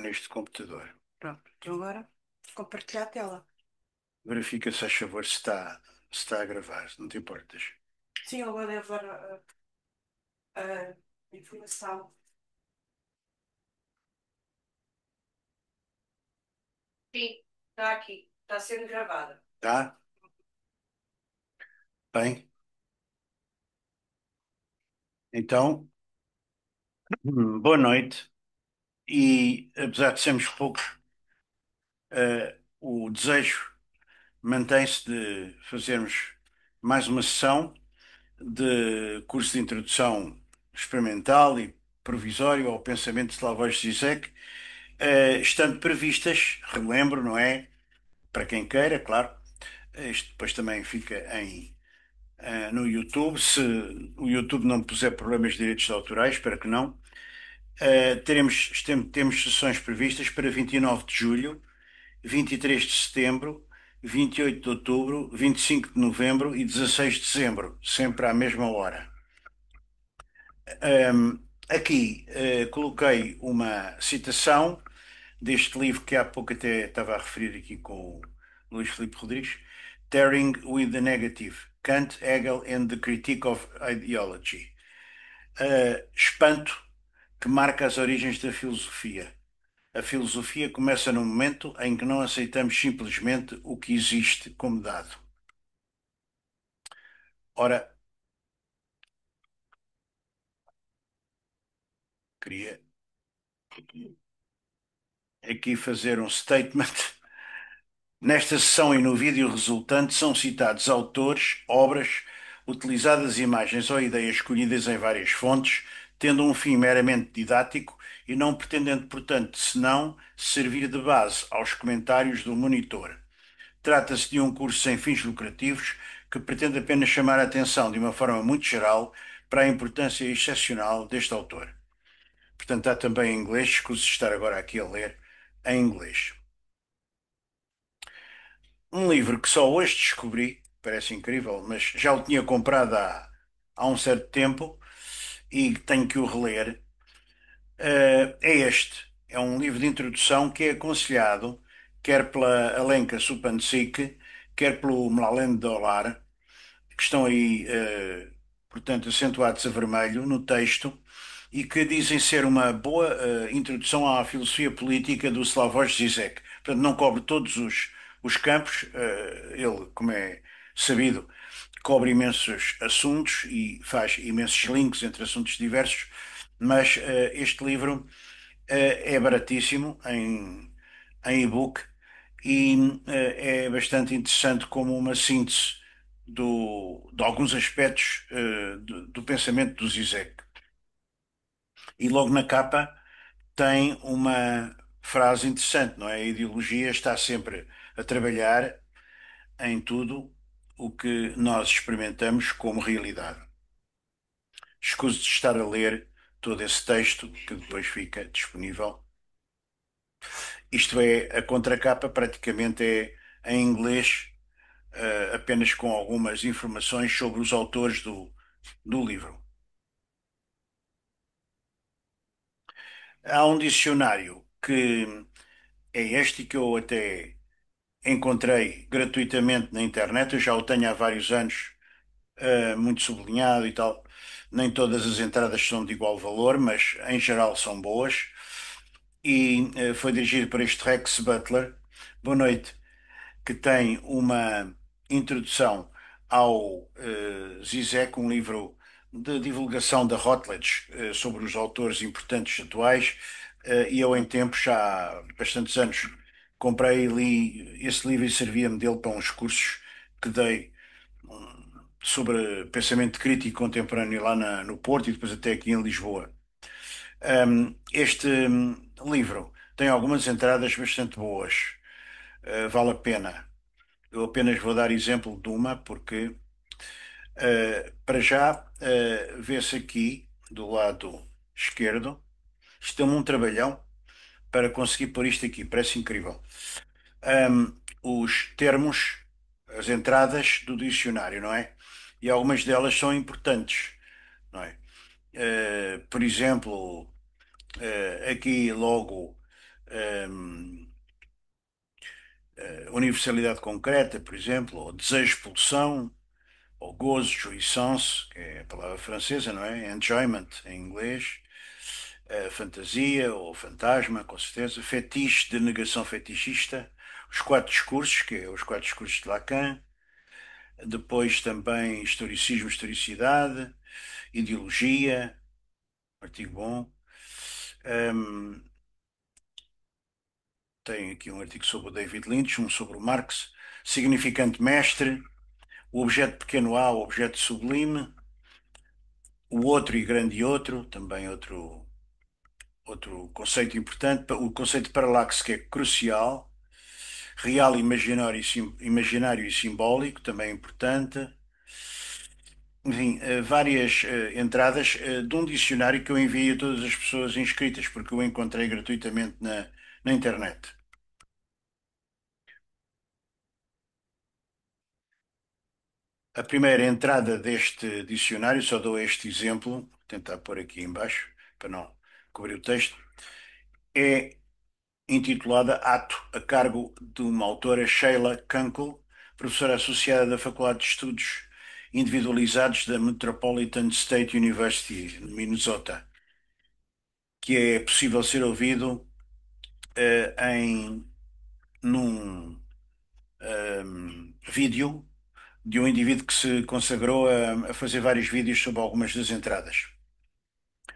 neste computador. Pronto, então agora compartilhar a tela. Verifica se faz favor se está a gravar, se não te importas. Sim, agora deve dar a informação. Sim, está aqui, está sendo gravada. Tá? Bem, então, boa noite. E apesar de sermos poucos, o desejo mantém-se de fazermos mais uma sessão de curso de introdução experimental e provisório ao pensamento de Slavoj Zizek, estando previstas, relembro, não é? Para quem queira, claro. Isto depois também fica no YouTube. Se o YouTube não puser problemas de direitos autorais, espero que não. Temos sessões previstas para 29 de julho, 23 de setembro, 28 de outubro, 25 de novembro e 16 de dezembro, sempre à mesma hora. Aqui coloquei uma citação deste livro que há pouco até estava a referir aqui com o Luís Filipe Rodrigues, Tearing with the Negative, Kant, Hegel and the Critique of Ideology. Espanto que marca as origens da filosofia. A filosofia começa no momento em que não aceitamos simplesmente o que existe como dado. Ora, queria aqui fazer um statement. Nesta sessão e no vídeo resultante são citados autores, obras, utilizadas imagens ou ideias escolhidas em várias fontes, tendo um fim meramente didático e não pretendendo, portanto, senão servir de base aos comentários do monitor. Trata-se de um curso sem fins lucrativos que pretende apenas chamar a atenção de uma forma muito geral para a importância excepcional deste autor. Portanto, há também em inglês, escuso de estar agora aqui a ler em inglês. Um livro que só hoje descobri, parece incrível, mas já o tinha comprado há um certo tempo e tenho que o reler. É este. É um livro de introdução que é aconselhado quer pela Alenka Supancic, quer pelo Mlalend Dolar, que estão aí, portanto, acentuados a vermelho no texto e que dizem ser uma boa, introdução à filosofia política do Slavoj Zizek. Portanto, não cobre todos os campos, ele, como é sabido, cobre imensos assuntos e faz imensos links entre assuntos diversos, mas este livro é baratíssimo em e-book e é bastante interessante como uma síntese de alguns aspectos do pensamento do Zizek. E logo na capa tem uma frase interessante, não é? A ideologia está sempre a trabalhar em tudo o que nós experimentamos como realidade. Escuso de estar a ler todo esse texto que depois fica disponível. Isto é, a contracapa praticamente é em inglês, apenas com algumas informações sobre os autores do livro. Há um dicionário que é este que eu até encontrei gratuitamente na internet, eu já o tenho há vários anos, muito sublinhado e tal. Nem todas as entradas são de igual valor, mas em geral são boas. E foi dirigido por este Rex Butler. Boa noite. Que tem uma introdução ao Zizek, um livro de divulgação da Routledge sobre os autores importantes atuais, e eu em tempos, já há bastantes anos, comprei e li esse livro e servia-me dele para uns cursos que dei sobre pensamento crítico contemporâneo lá no Porto e depois até aqui em Lisboa. Este livro tem algumas entradas bastante boas, vale a pena. Eu apenas vou dar exemplo de uma, porque para já vê-se aqui do lado esquerdo, isto é um trabalhão para conseguir pôr isto aqui, parece incrível. Os termos, as entradas do dicionário, não é? E algumas delas são importantes, não é? Por exemplo, aqui logo. hum, universalidade concreta, por exemplo, ou desejo, pulsão, ou gozo, jouissance, que é a palavra francesa, não é? Enjoyment em inglês, fantasia ou fantasma, com certeza, fetiche de negação fetichista, os quatro discursos, que é os quatro discursos de Lacan, depois também historicismo, historicidade, ideologia, artigo bom. Hum, tem aqui um artigo sobre o David Lynch, um sobre o Marx, significante mestre, o objeto pequeno A, o objeto sublime, o outro e grande outro, também outro conceito importante, o conceito de paralaxe que é crucial, real, imaginário imaginário e simbólico, também é importante. Enfim, várias entradas de um dicionário que eu enviei a todas as pessoas inscritas, porque eu encontrei gratuitamente na internet. A primeira entrada deste dicionário, só dou este exemplo, vou tentar pôr aqui em baixo, para não cobrir o texto, é intitulada Ato, a cargo de uma autora, Sheila Kunkel, professora associada da Faculdade de Estudos Individualizados da Metropolitan State University, no Minnesota, que é possível ser ouvido num vídeo de um indivíduo que se consagrou a fazer vários vídeos sobre algumas das entradas.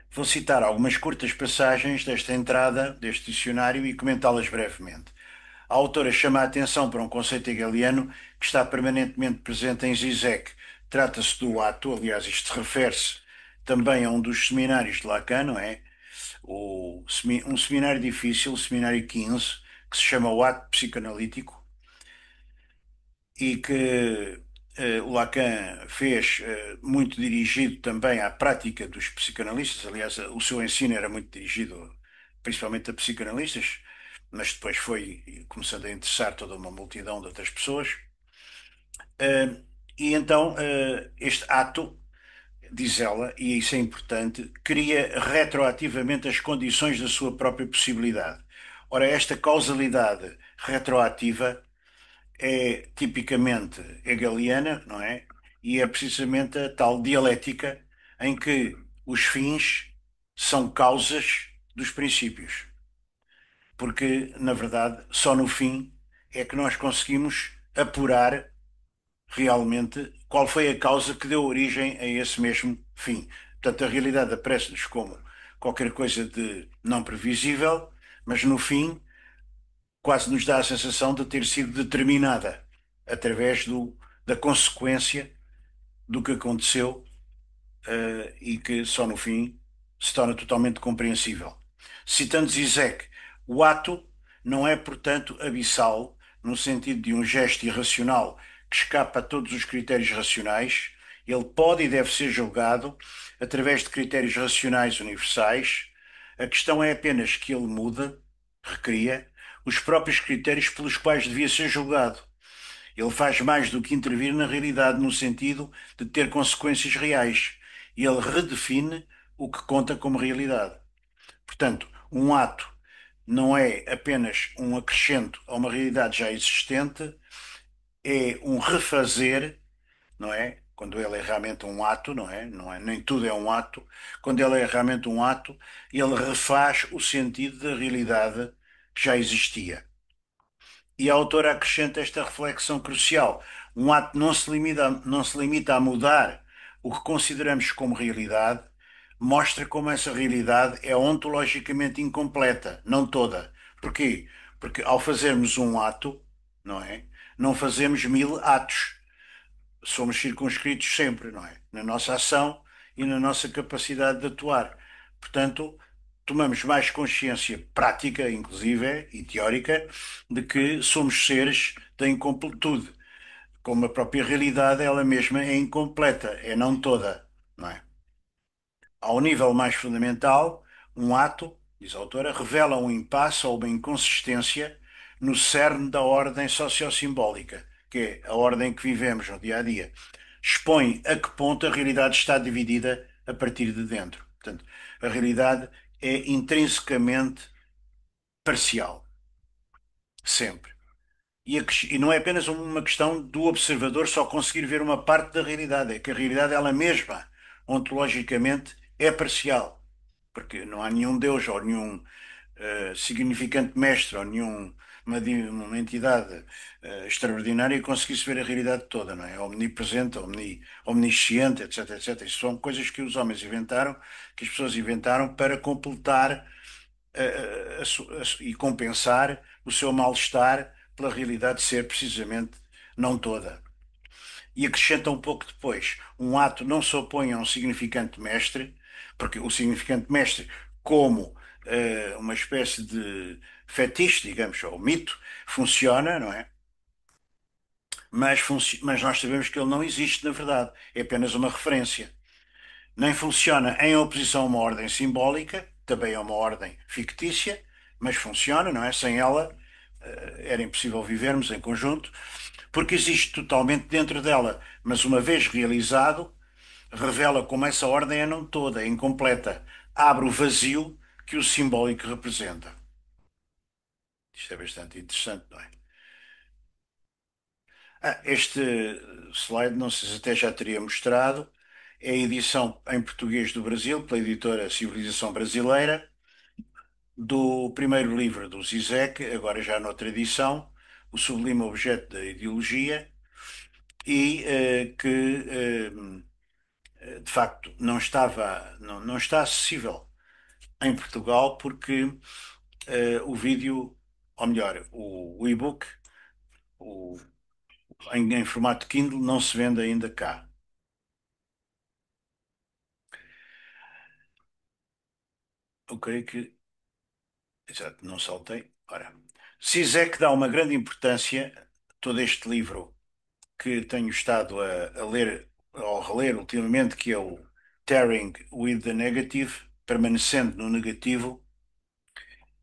Vou citar algumas curtas passagens desta entrada, deste dicionário, e comentá-las brevemente. A autora chama a atenção para um conceito hegeliano que está permanentemente presente em Zizek. Trata-se do ato, aliás, isto refere-se também a um dos seminários de Lacan, não é? Um seminário difícil, o seminário 15, que se chama o ato psicanalítico, e que o Lacan fez muito dirigido também à prática dos psicanalistas. Aliás, o seu ensino era muito dirigido principalmente a psicanalistas, mas depois foi começando a interessar toda uma multidão de outras pessoas. Eh, e então, este ato, diz ela, e isso é importante, cria retroativamente as condições da sua própria possibilidade. Ora, esta causalidade retroativa é tipicamente hegeliana, não é? E é precisamente a tal dialética em que os fins são causas dos princípios. Porque, na verdade, só no fim é que nós conseguimos apurar realmente qual foi a causa que deu origem a esse mesmo fim. Portanto, a realidade aparece-nos como qualquer coisa de não previsível, mas no fim quase nos dá a sensação de ter sido determinada através da consequência do que aconteceu, e que só no fim se torna totalmente compreensível. Citando Zizek, o ato não é, portanto, abissal, no sentido de um gesto irracional que escapa a todos os critérios racionais. Ele pode e deve ser julgado através de critérios racionais universais. A questão é apenas que ele muda, recria, os próprios critérios pelos quais devia ser julgado. Ele faz mais do que intervir na realidade no sentido de ter consequências reais. Ele redefine o que conta como realidade. Portanto, um ato não é apenas um acrescento a uma realidade já existente, é um refazer, não é? Quando ele é realmente um ato, não é? Não é? Nem tudo é um ato. Quando ele é realmente um ato, ele refaz o sentido da realidade que já existia. E a autora acrescenta esta reflexão crucial. Um ato não se limita a mudar o que consideramos como realidade, mostra como essa realidade é ontologicamente incompleta, não toda. Porquê? Porque ao fazermos um ato, não é? Não fazemos mil atos. Somos circunscritos sempre, não é? Na nossa ação e na nossa capacidade de atuar. Portanto, tomamos mais consciência prática, inclusive, e teórica, de que somos seres da incompletude. Como a própria realidade, ela mesma é incompleta, é não toda, não é? Ao nível mais fundamental, um ato, diz a autora, revela um impasse ou uma inconsistência no cerne da ordem sociossimbólica, que é a ordem que vivemos no dia a dia. Expõe a que ponto a realidade está dividida a partir de dentro. Portanto, a realidade é intrinsecamente parcial, sempre. E não é apenas uma questão do observador só conseguir ver uma parte da realidade, é que a realidade ela mesma, ontologicamente, é parcial, porque não há nenhum Deus ou nenhum significante mestre ou uma entidade extraordinária que conseguisse ver a realidade toda, não é? Omnipresente, omnisciente, etc, etc. Isso são coisas que os homens inventaram, que as pessoas inventaram para completar e compensar o seu mal-estar pela realidade ser precisamente não toda. E acrescenta um pouco depois, um ato não se opõe a um significante mestre, porque o significante mestre, como uma espécie de fetiche, digamos, ou mito, funciona, não é? Mas nós sabemos que ele não existe na verdade, é apenas uma referência. Nem funciona em oposição a uma ordem simbólica, também é uma ordem fictícia, mas funciona, não é? Sem ela, era impossível vivermos em conjunto, porque existe totalmente dentro dela, mas uma vez realizado, revela como essa ordem é não toda, é incompleta, abre o vazio que o simbólico representa. Isto é bastante interessante, não é? Este slide, não sei se até já teria mostrado, é a edição em português do Brasil, pela editora Civilização Brasileira, do primeiro livro do Zizek, agora já noutra edição, O Sublime Objeto da Ideologia, e que de facto não está acessível em Portugal porque o vídeo, ou melhor, o e-book o- em formato Kindle não se vende ainda cá. Eu creio que, exato, não saltei. Ora, Zizek dá uma grande importância a todo este livro que tenho estado a ler ou reler ultimamente, que é o Tearing with the Negative, permanecendo no negativo,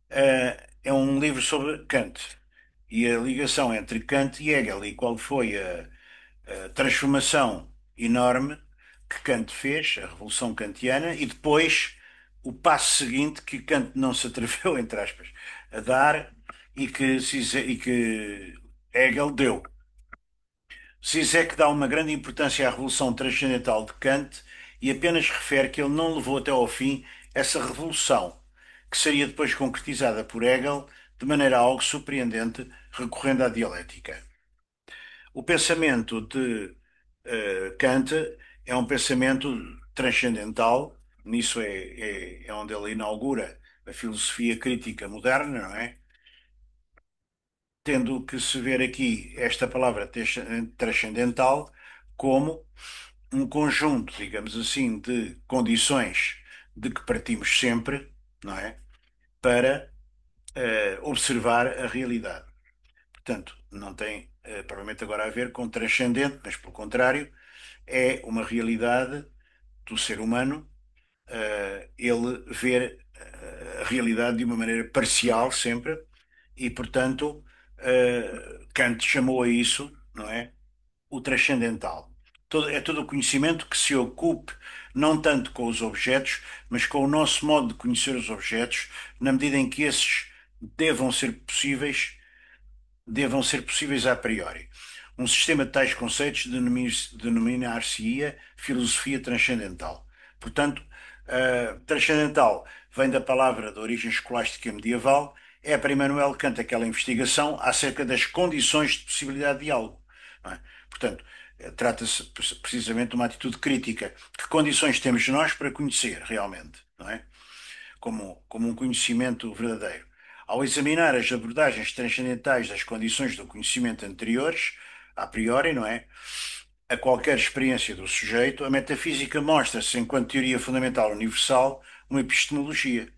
é um livro sobre Kant e a ligação entre Kant e Hegel e qual foi a transformação enorme que Kant fez, a Revolução Kantiana, e depois o passo seguinte que Kant não se atreveu, entre aspas, a dar e que Hegel deu. Zizek dá uma grande importância à revolução transcendental de Kant e apenas refere que ele não levou até ao fim essa revolução, que seria depois concretizada por Hegel de maneira algo surpreendente, recorrendo à dialética. O pensamento de Kant é um pensamento transcendental, nisso é onde ele inaugura a filosofia crítica moderna, não é? Tendo que se ver aqui esta palavra transcendental como um conjunto, digamos assim, de condições de que partimos sempre, não é? Para observar a realidade. Portanto, não tem provavelmente agora a ver com transcendente, mas pelo contrário, é uma realidade do ser humano, ele ver a realidade de uma maneira parcial sempre, e portanto, Kant chamou a isso, não é? O transcendental. É todo o conhecimento que se ocupe não tanto com os objetos, mas com o nosso modo de conhecer os objetos, na medida em que esses devam ser possíveis, devam ser possíveis a priori. Um sistema de tais conceitos denominar-se-ia filosofia transcendental. Portanto, transcendental vem da palavra de origem escolástica medieval, é para Immanuel Kant aquela investigação acerca das condições de possibilidade de algo. Não é? Portanto, trata-se precisamente de uma atitude crítica. Que condições temos nós para conhecer realmente, não é? Como um conhecimento verdadeiro. Ao examinar as abordagens transcendentais das condições do conhecimento anteriores, a priori, não é? A qualquer experiência do sujeito, a metafísica mostra-se, enquanto teoria fundamental universal, uma epistemologia.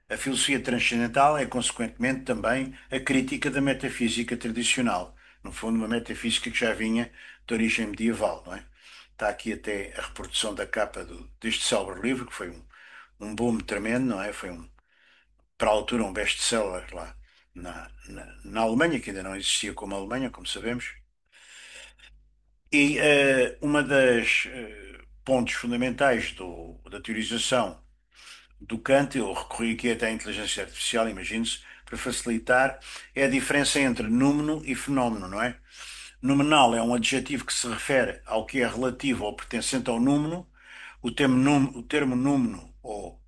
A filosofia transcendental é, consequentemente, também a crítica da metafísica tradicional. No fundo, uma metafísica que já vinha de origem medieval, não é? Está aqui até a reprodução da capa deste célebre livro, que foi um boom tremendo, não é? Foi para a altura um best-seller lá na Alemanha, que ainda não existia como Alemanha, como sabemos. E uma das pontos fundamentais da teorização do Kant, eu recorri aqui até à inteligência artificial, imagine-se, para facilitar, é a diferença entre númeno e fenómeno, não é? Nominal é um adjetivo que se refere ao que é relativo ou pertencente ao númeno. O termo númeno ou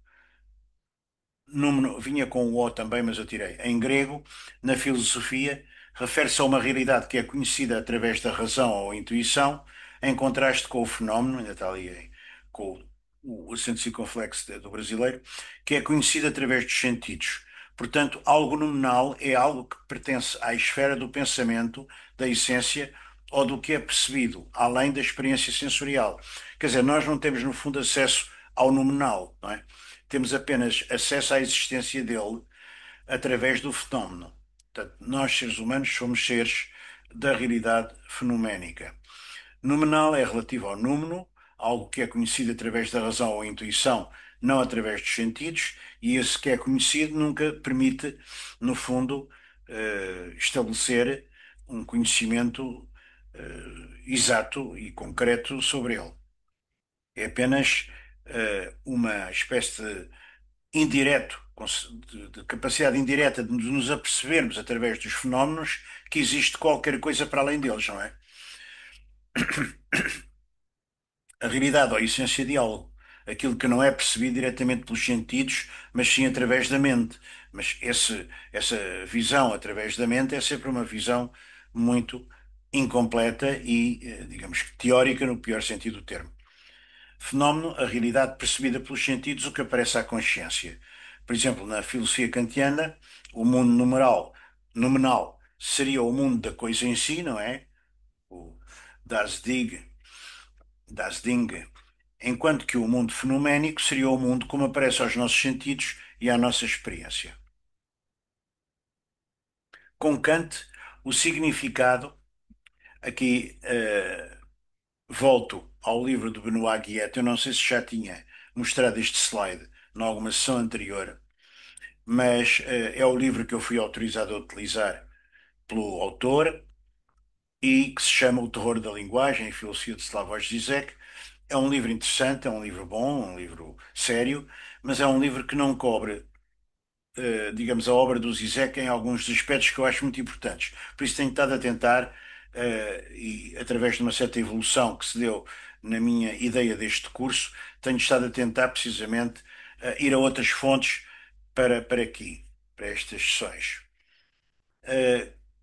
número vinha com o O também, mas eu tirei. Em grego, na filosofia, refere-se a uma realidade que é conhecida através da razão ou intuição, em contraste com o fenómeno, ainda está ali com o acento circunflexo do brasileiro, que é conhecido através dos sentidos. Portanto, algo nominal é algo que pertence à esfera do pensamento, da essência ou do que é percebido, além da experiência sensorial. Quer dizer, nós não temos, no fundo, acesso ao nominal, não é? Temos apenas acesso à existência dele através do fenómeno. Portanto, nós, seres humanos, somos seres da realidade fenoménica. Nominal é relativo ao número, algo que é conhecido através da razão ou intuição, não através dos sentidos, e esse que é conhecido nunca permite, no fundo, estabelecer um conhecimento exato e concreto sobre ele. É apenas uma espécie de indireto, de capacidade indireta de nos apercebermos através dos fenómenos que existe qualquer coisa para além deles, não é? A realidade ou a essência de algo, aquilo que não é percebido diretamente pelos sentidos, mas sim através da mente. Mas essa visão através da mente é sempre uma visão muito incompleta e, digamos que teórica, no pior sentido do termo. Fenómeno, a realidade percebida pelos sentidos, o que aparece à consciência. Por exemplo, na filosofia kantiana, o mundo nominal seria o mundo da coisa em si, não é? O das Dig, das Ding, enquanto que o mundo fenoménico seria o mundo como aparece aos nossos sentidos e à nossa experiência. Com Kant, o significado, aqui volto ao livro do Benoît Guillet, eu não sei se já tinha mostrado este slide em alguma sessão anterior, mas é o livro que eu fui autorizado a utilizar pelo autor e que se chama O Terror da Linguagem, em Filosofia de Slavoj Zizek. É um livro interessante, é um livro bom, um livro sério, mas é um livro que não cobre, digamos, a obra do Zizek em alguns dos aspectos que eu acho muito importantes. Por isso tenho estado a tentar, e através de uma certa evolução que se deu na minha ideia deste curso, tenho estado a tentar precisamente ir a outras fontes para aqui, para estas sessões.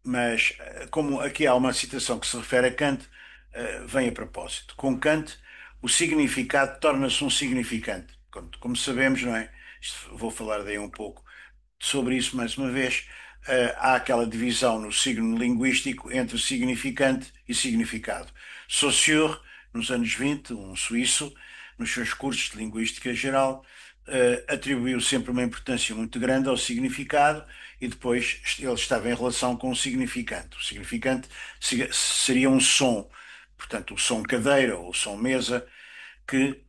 Mas, como aqui há uma citação que se refere a Kant, vem a propósito. Com Kant, o significado torna-se um significante. Como sabemos, não é? Vou falar daí um pouco sobre isso mais uma vez. Há aquela divisão no signo linguístico entre significante e significado. Saussure, nos anos 20, um suíço, nos seus cursos de linguística geral, atribuiu sempre uma importância muito grande ao significado e depois ele estava em relação com o significante. O significante seria um som, portanto, o som cadeira ou o som mesa, que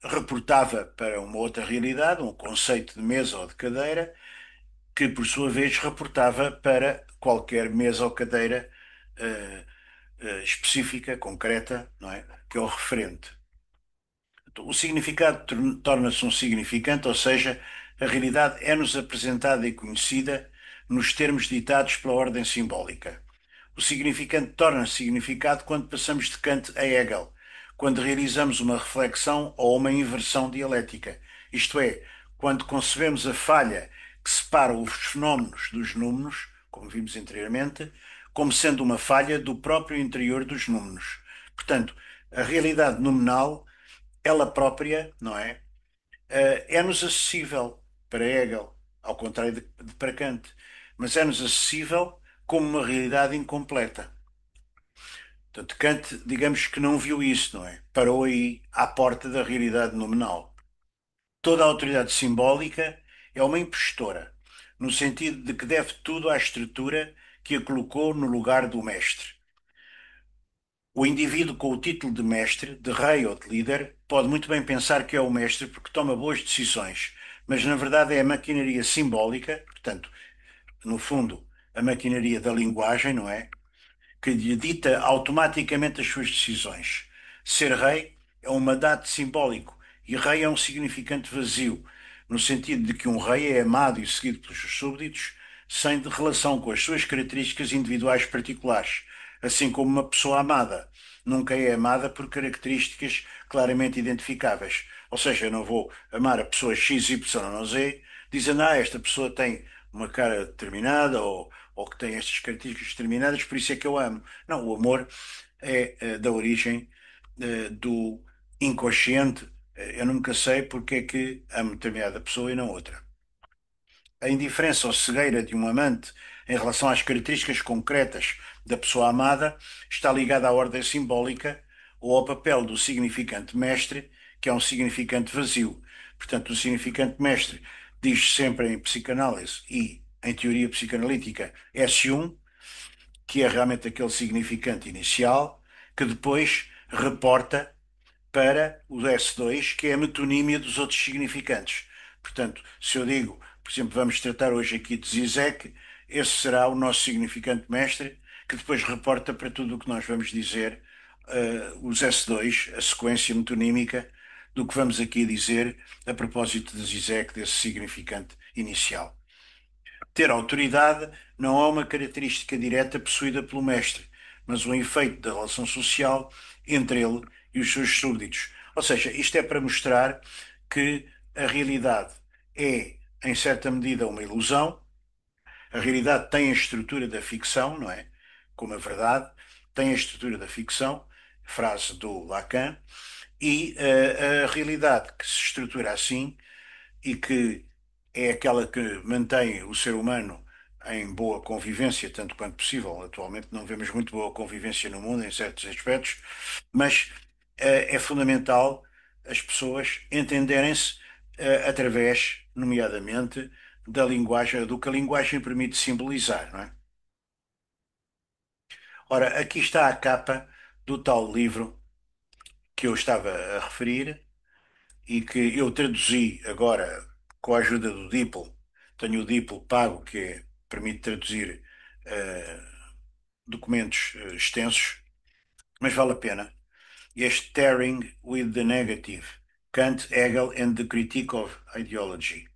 reportava para uma outra realidade, um conceito de mesa ou de cadeira, que por sua vez reportava para qualquer mesa ou cadeira específica, concreta, não é? Que é o referente. O significado torna-se um significante, ou seja, a realidade é-nos apresentada e conhecida nos termos ditados pela ordem simbólica. O significante torna-se significado quando passamos de Kant a Hegel, quando realizamos uma reflexão ou uma inversão dialética, isto é, quando concebemos a falha que separa os fenómenos dos números, como vimos anteriormente, como sendo uma falha do próprio interior dos números. Portanto, a realidade nominal ela própria, não é? É-nos acessível para Hegel, ao contrário de para Kant, mas é-nos acessível como uma realidade incompleta. Portanto, Kant, digamos que não viu isso, não é? Parou aí à porta da realidade nominal. Toda a autoridade simbólica é uma impostora, no sentido de que deve tudo à estrutura que a colocou no lugar do mestre. O indivíduo com o título de mestre, de rei ou de líder, pode muito bem pensar que é o mestre porque toma boas decisões, mas na verdade é a maquinaria simbólica, portanto, no fundo, a maquinaria da linguagem, não é? Que lhe dita automaticamente as suas decisões. Ser rei é um mandato simbólico e rei é um significante vazio, no sentido de que um rei é amado e seguido pelos seus súbditos, sem de relação com as suas características individuais particulares, assim como uma pessoa amada nunca é amada por características claramente identificáveis. Ou seja, eu não vou amar a pessoa X, Y ou Z, dizendo, esta pessoa tem uma cara determinada ou que tem estas características determinadas, por isso é que eu amo. Não, o amor é da origem do inconsciente. Eu nunca sei porque é que amo determinada pessoa e não outra. A indiferença ou cegueira de um amante em relação às características concretas da pessoa amada está ligada à ordem simbólica ou ao papel do significante mestre, que é um significante vazio. Portanto, o significante mestre diz sempre em psicanálise e em teoria psicanalítica S1, que é realmente aquele significante inicial, que depois reporta para o S2, que é a metonímia dos outros significantes. Portanto, se eu digo, por exemplo, vamos tratar hoje aqui de Zizek, esse será o nosso significante mestre, que depois reporta para tudo o que nós vamos dizer, os S2, a sequência metonímica do que vamos aqui dizer a propósito de Zizek, desse significante inicial. Ter autoridade não é uma característica direta possuída pelo mestre, mas um efeito da relação social entre ele e os seus súbditos. Ou seja, isto é para mostrar que a realidade é, em certa medida, uma ilusão. A realidade tem a estrutura da ficção, não é? Como a verdade tem a estrutura da ficção, frase do Lacan, e a realidade que se estrutura assim e que é aquela que mantém o ser humano em boa convivência, tanto quanto possível. Atualmente não vemos muito boa convivência no mundo em certos aspectos, mas é fundamental as pessoas entenderem-se através, nomeadamente, da linguagem, do que a linguagem permite simbolizar, não é? Ora, aqui está a capa do tal livro que eu estava a referir, e que eu traduzi agora com a ajuda do DeepL. Tenho o DeepL pago, permite traduzir eh, documentos extensos, mas vale a pena. Este Tearing with the Negative, Kant, Hegel and the Critique of Ideology.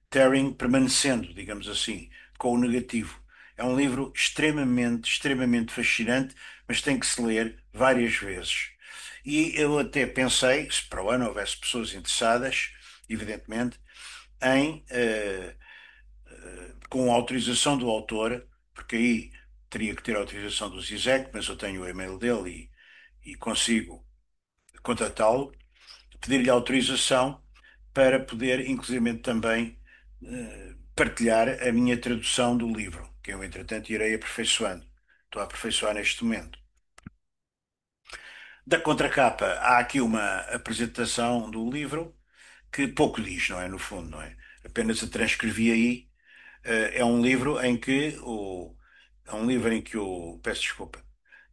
Tearing permanecendo, digamos assim, com o negativo. É um livro extremamente fascinante, mas tem que se ler várias vezes. E eu até pensei, se para o ano houvesse pessoas interessadas, evidentemente, em, com a autorização do autor, porque aí teria que ter a autorização do Zizek, mas eu tenho o e-mail dele e consigo contatá-lo, pedir-lhe autorização para poder, inclusive, também partilhar a minha tradução do livro, que eu, entretanto, irei aperfeiçoando. Estou a aperfeiçoar neste momento. Da contracapa, há aqui uma apresentação do livro que pouco diz, não é? No fundo, não é? Apenas a transcrevi aí. É um livro em que é um livro em que peço desculpa,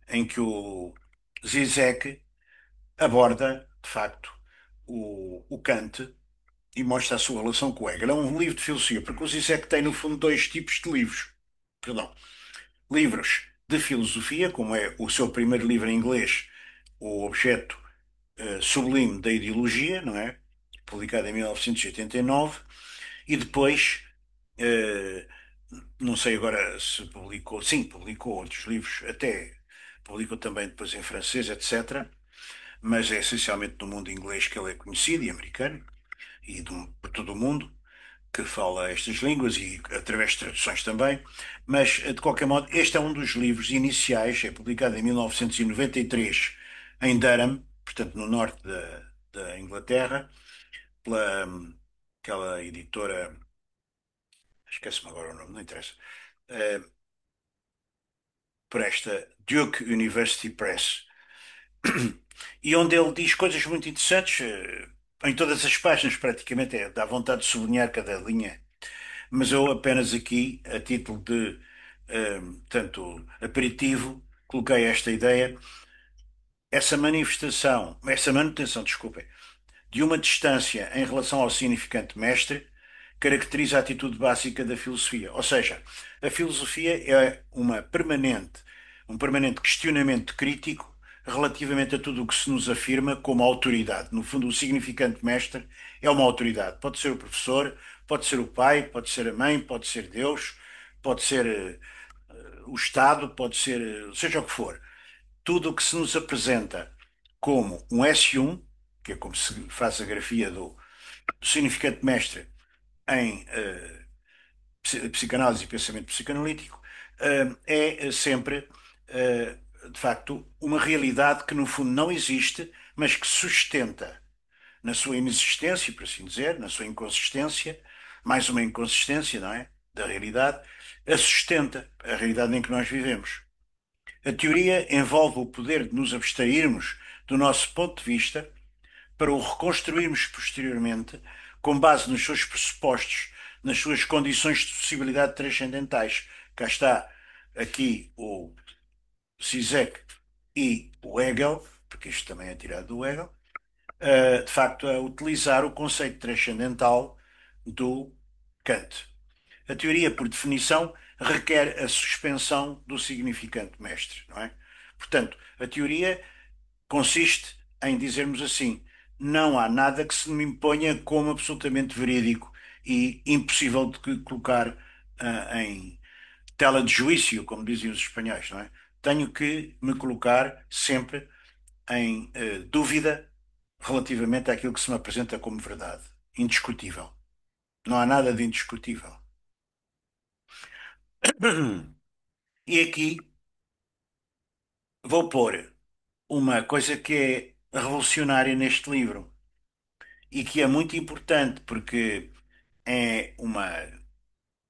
em que o Zizek aborda, de facto, o Kant e mostra a sua relação com o Hegel. É um livro de filosofia, porque o Zizek tem, no fundo, dois tipos de livros. Perdão. Livros de filosofia, como é o seu primeiro livro em inglês, O Objeto Sublime da Ideologia, não é? Publicado em 1989, e depois, eh, não sei agora se publicou, sim, publicou outros livros, até publicou também depois em francês, etc. Mas é essencialmente no mundo inglês que ele é conhecido e americano, e por todo o mundo que fala estas línguas e através de traduções também, mas de qualquer modo, este é um dos livros iniciais, é publicado em 1993 em Durham, portanto no norte da Inglaterra, pela aquela editora, esquece-me agora o nome, não interessa, eh, por esta Duke University Press, e onde ele diz coisas muito interessantes, em todas as páginas praticamente, dá vontade de sublinhar cada linha, mas eu apenas aqui, a título de, tanto aperitivo, coloquei esta ideia, essa manutenção, desculpem, de uma distância em relação ao significante mestre, caracteriza a atitude básica da filosofia. Ou seja, a filosofia é um permanente questionamento crítico relativamente a tudo o que se nos afirma como autoridade. No fundo, o significante mestre é uma autoridade. Pode ser o professor, pode ser o pai, pode ser a mãe, pode ser Deus, pode ser o Estado, pode ser seja o que for. Tudo o que se nos apresenta como um S1, que é como se faz a grafia do significante mestre em psicanálise e pensamento psicanalítico, é sempre, de facto, uma realidade que no fundo não existe, mas que sustenta na sua inexistência, por assim dizer, na sua inconsistência, mais uma inconsistência, não é? Da realidade, a sustenta a realidade em que nós vivemos. A teoria envolve o poder de nos abstrairmos do nosso ponto de vista para o reconstruirmos posteriormente com base nos seus pressupostos, nas suas condições de possibilidade transcendentais. Cá está aqui o Zizek e o Hegel, porque isto também é tirado do Hegel, de facto a utilizar o conceito transcendental do Kant. A teoria, por definição, requer a suspensão do significante mestre, não é? Portanto, a teoria consiste em dizermos assim: não há nada que se me imponha como absolutamente verídico e impossível de colocar em tela de juízo, como dizem os espanhóis, não é? Tenho que me colocar sempre em dúvida relativamente àquilo que se me apresenta como verdade. Indiscutível. Não há nada de indiscutível. E aqui vou pôr uma coisa que é revolucionária neste livro e que é muito importante porque é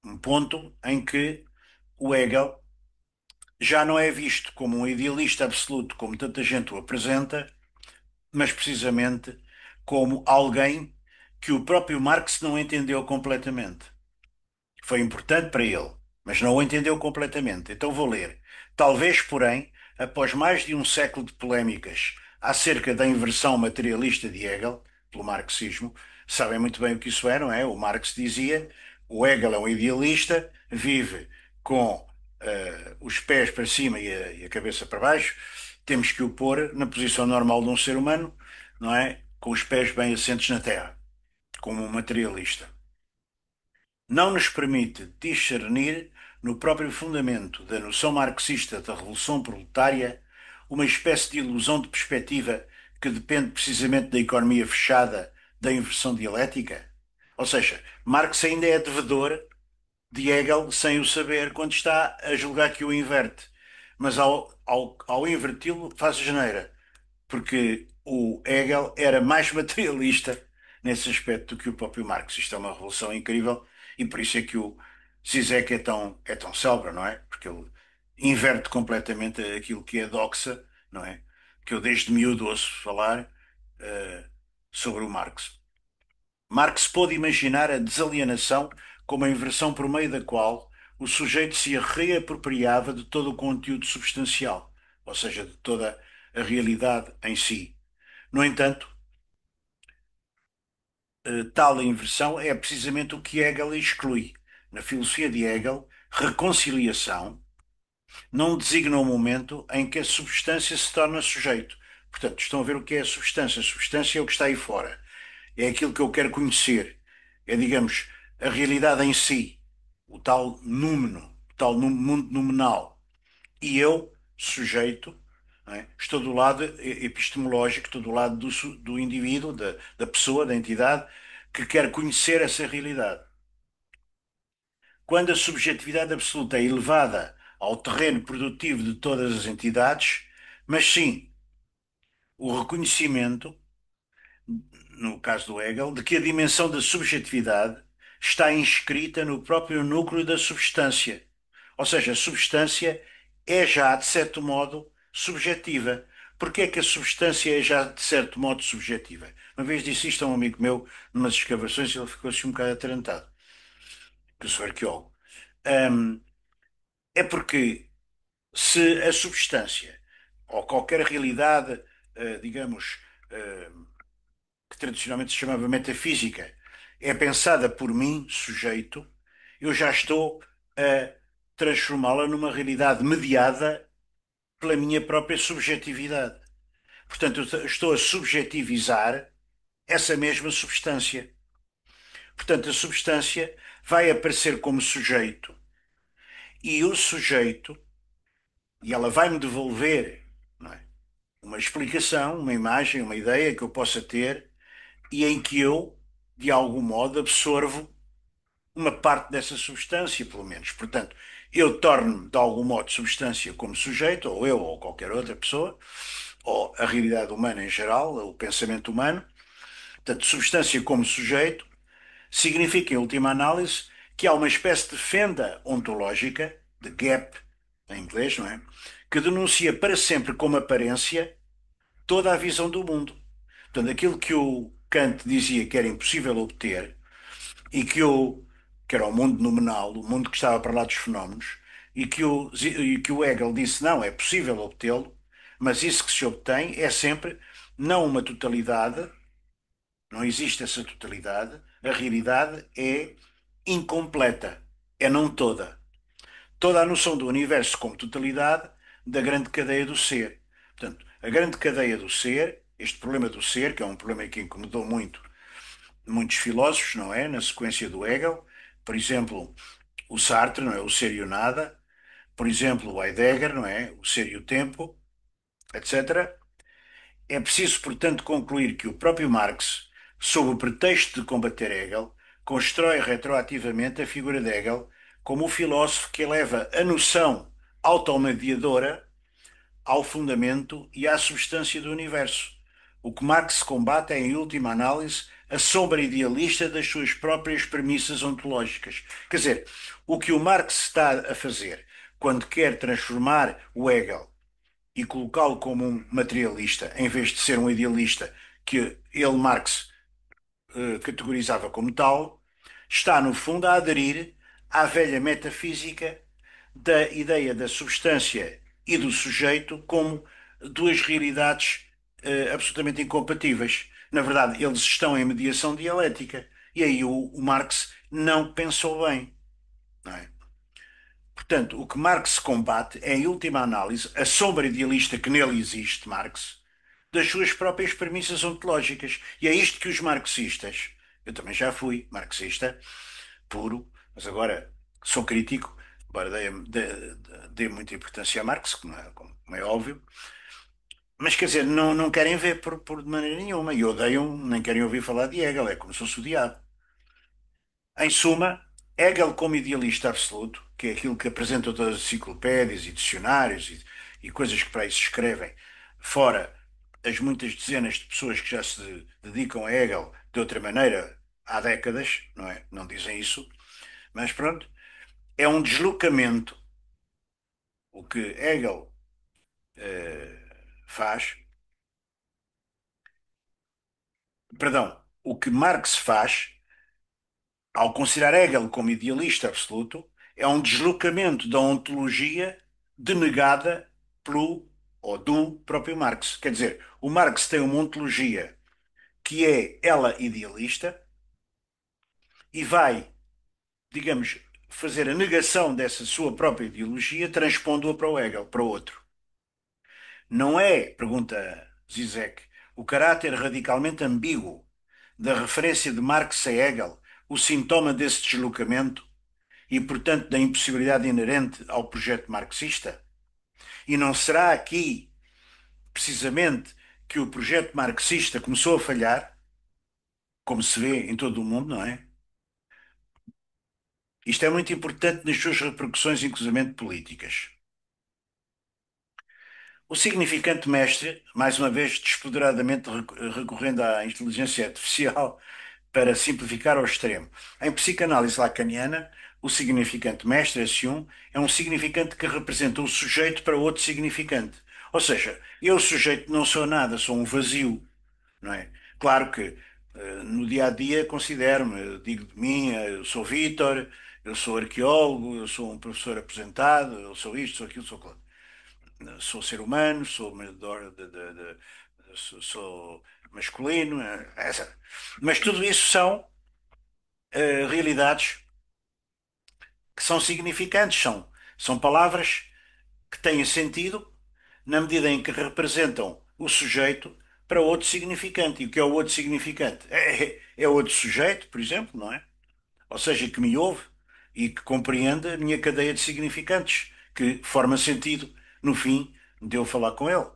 um ponto em que o Hegel já não é visto como um idealista absoluto, como tanta gente o apresenta, mas precisamente como alguém que o próprio Marx não entendeu completamente. Foi importante para ele, mas não o entendeu completamente. Então vou ler. Talvez, porém, após mais de um século de polémicas acerca da inversão materialista de Hegel, pelo marxismo, sabem muito bem o que isso é, não é? O Marx dizia, o Hegel é um idealista, vive com os pés para cima e a cabeça para baixo, temos que o pôr na posição normal de um ser humano, não é? Com os pés bem assentes na terra, como um materialista não nos permite discernir, no próprio fundamento da noção marxista da Revolução Proletária, uma espécie de ilusão de perspectiva que depende precisamente da economia fechada da inversão dialética? Ou seja, Marx ainda é devedor de Hegel sem o saber quando está a julgar que o inverte. Mas ao inverti-lo, faz a geneira porque o Hegel era mais materialista nesse aspecto do que o próprio Marx. Isto é uma revolução incrível e por isso é que o Zizek é tão célebre, não é? Porque ele inverte completamente aquilo que é doxa, não é? Que eu desde miúdo ouço falar sobre o Marx. Marx pôde imaginar a desalienação como a inversão por meio da qual o sujeito se reapropriava de todo o conteúdo substancial, ou seja, de toda a realidade em si. No entanto, tal inversão é precisamente o que Hegel exclui. Na filosofia de Hegel, reconciliação não designa o momento em que a substância se torna sujeito. Portanto, estão a ver o que é a substância. A substância é o que está aí fora. É aquilo que eu quero conhecer. É, digamos, a realidade em si. O tal númeno, o tal mundo nominal. E eu, sujeito, não é? Estou do lado epistemológico, estou do lado do indivíduo, da pessoa, da entidade, que quer conhecer essa realidade. Quando a subjetividade absoluta é elevada ao terreno produtivo de todas as entidades, mas sim o reconhecimento, no caso do Hegel, de que a dimensão da subjetividade está inscrita no próprio núcleo da substância. Ou seja, a substância é já, de certo modo, subjetiva. Porquê é que a substância é já, de certo modo, subjetiva? Uma vez disse isto a um amigo meu, numas escavações, e ele ficou assim um bocado atarantado, que eu sou arqueólogo. Hum, É porque se a substância, ou qualquer realidade, digamos, eh, que tradicionalmente se chamava metafísica, é pensada por mim, sujeito, eu já estou a transformá-la numa realidade mediada pela minha própria subjetividade. Portanto, eu estou a subjetivizar essa mesma substância. Portanto, a substância vai aparecer como sujeito e o sujeito, e ela vai-me devolver, não é? Uma explicação, uma imagem, uma ideia que eu possa ter e em que eu, de algum modo, absorvo uma parte dessa substância, pelo menos. Portanto, eu torno-me, de algum modo, substância como sujeito, ou eu, ou qualquer outra pessoa, ou a realidade humana em geral, o pensamento humano. Portanto, substância como sujeito significa, em última análise, que há uma espécie de fenda ontológica, de gap, em inglês, não é? Que denuncia para sempre como aparência toda a visão do mundo. Portanto, aquilo que o Kant dizia que era impossível obter e que era o mundo nominal, o mundo que estava para lá dos fenómenos, e que o Hegel disse não, é possível obtê-lo, mas isso que se obtém é sempre não uma totalidade, não existe essa totalidade, a realidade é incompleta, é não toda. Toda a noção do universo como totalidade da grande cadeia do ser. Portanto, a grande cadeia do ser, este problema do ser, que é um problema que incomodou muito muitos filósofos, não é? Na sequência do Hegel, por exemplo, o Sartre, não é? O ser e o nada, por exemplo, o Heidegger, não é? O ser e o tempo, etc. É preciso, portanto, concluir que o próprio Marx, sob o pretexto de combater Hegel, constrói retroativamente a figura de Hegel como o filósofo que eleva a noção automediadora ao fundamento e à substância do universo. O que Marx combate é, em última análise, a sombra idealista das suas próprias premissas ontológicas. Quer dizer, o que o Marx está a fazer quando quer transformar o Hegel e colocá-lo como um materialista, em vez de ser um idealista que ele, Marx, categorizava como tal, está, no fundo, a aderir à velha metafísica da ideia da substância e do sujeito como duas realidades absolutamente incompatíveis. Na verdade, eles estão em mediação dialética. E aí o Marx não pensou bem, não é? Portanto, o que Marx combate é, em última análise, a sombra idealista que nele existe, Marx, das suas próprias premissas ontológicas. E é isto que os marxistas, eu também já fui marxista, puro, mas agora sou crítico, embora dê muita importância a Marx, como é óbvio, mas quer dizer, não querem ver por de maneira nenhuma, e odeiam, nem querem ouvir falar de Hegel, é como se fosse o diabo. Em suma, Hegel como idealista absoluto, que é aquilo que apresentam todas as enciclopédias e dicionários e coisas que para aí se escrevem, fora as muitas dezenas de pessoas que já se dedicam a Hegel de outra maneira há décadas, não é? Não dizem isso, mas pronto, é um deslocamento. O que Hegel faz, perdão, o que Marx faz, ao considerar Hegel como idealista absoluto, é um deslocamento da ontologia denegada pelo ou do próprio Marx. Quer dizer, o Marx tem uma ontologia que é ela idealista e vai, digamos, fazer a negação dessa sua própria ideologia, transpondo-a para o Hegel, para o outro. Não é, pergunta Zizek, o caráter radicalmente ambíguo da referência de Marx a Hegel o sintoma desse deslocamento e, portanto, da impossibilidade inerente ao projeto marxista? E não será aqui, precisamente, que o projeto marxista começou a falhar, como se vê em todo o mundo, não é? Isto é muito importante nas suas repercussões, inclusivamente políticas. O significante mestre, mais uma vez despoderadamente recorrendo à inteligência artificial para simplificar ao extremo. Em psicanálise lacaniana, o significante mestre, esse um, é um significante que representa o sujeito para outro significante. Ou seja, eu, sujeito, não sou nada, sou um vazio, não é? Claro que no dia a dia considero-me, eu digo de mim, eu sou Vítor, eu sou arqueólogo, eu sou um professor aposentado, eu sou isto, sou aquilo, sou aquilo. Sou ser humano, sou medidor sou masculino, mas tudo isso são realidades que são significantes, são palavras que têm sentido, na medida em que representam o sujeito para outro significante. E o que é o outro significante? É outro sujeito, por exemplo, não é? Ou seja, que me ouve e que compreende a minha cadeia de significantes, que forma sentido, no fim, de eu falar com ele,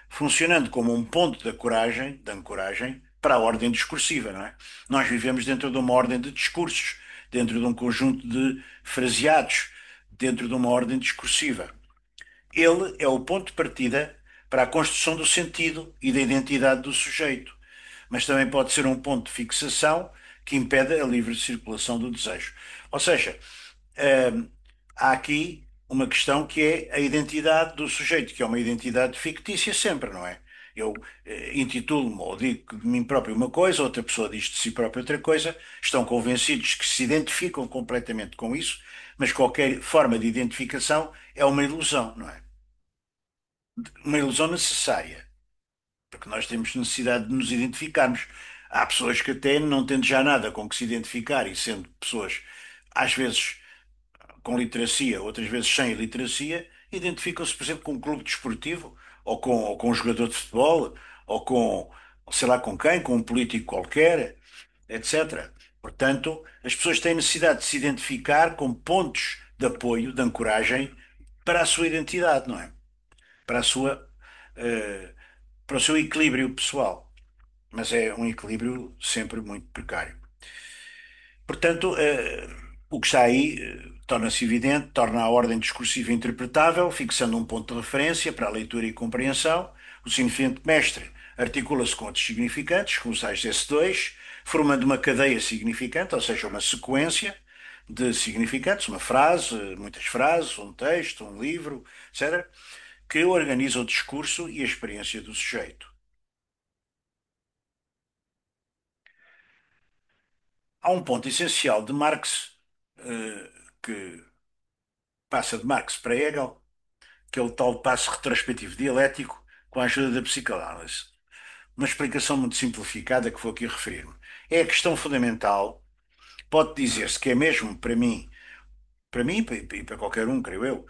funcionando como um ponto da coragem, da ancoragem, para a ordem discursiva, não é? Nós vivemos dentro de uma ordem de discursos, dentro de um conjunto de fraseados, dentro de uma ordem discursiva. Ele é o ponto de partida para a construção do sentido e da identidade do sujeito, mas também pode ser um ponto de fixação que impede a livre circulação do desejo. Ou seja, hum, há aqui uma questão que é a identidade do sujeito, que é uma identidade fictícia sempre, não é? Eu intitulo-me ou digo de mim próprio uma coisa, outra pessoa diz de si própria outra coisa, estão convencidos que se identificam completamente com isso, mas qualquer forma de identificação é uma ilusão, não é? Uma ilusão necessária, porque nós temos necessidade de nos identificarmos. Há pessoas que até não tendo já nada com que se identificar e sendo pessoas, às vezes, com literacia, outras vezes sem literacia, identificam-se, por exemplo, com um clube desportivo, ou com um jogador de futebol, ou com, sei lá com quem, com um político qualquer, etc. Portanto, as pessoas têm necessidade de se identificar com pontos de apoio, de ancoragem, para a sua identidade, não é? Para a sua, eh, para o seu equilíbrio pessoal. Mas é um equilíbrio sempre muito precário. Portanto, o que está aí torna-se evidente, torna a ordem discursiva interpretável, fixando um ponto de referência para a leitura e compreensão. O significante mestre articula-se com outros significantes, como os tais S2, formando uma cadeia significante, ou seja, uma sequência de significantes, uma frase, muitas frases, um texto, um livro, etc., que organiza o discurso e a experiência do sujeito. Há um ponto essencial de Marx, que passa de Marx para Hegel, que é o tal passo retrospectivo dialético com a ajuda da psicanálise. Uma explicação muito simplificada que vou aqui referir-me. É a questão fundamental, pode dizer-se que é mesmo para mim e para qualquer um, creio eu,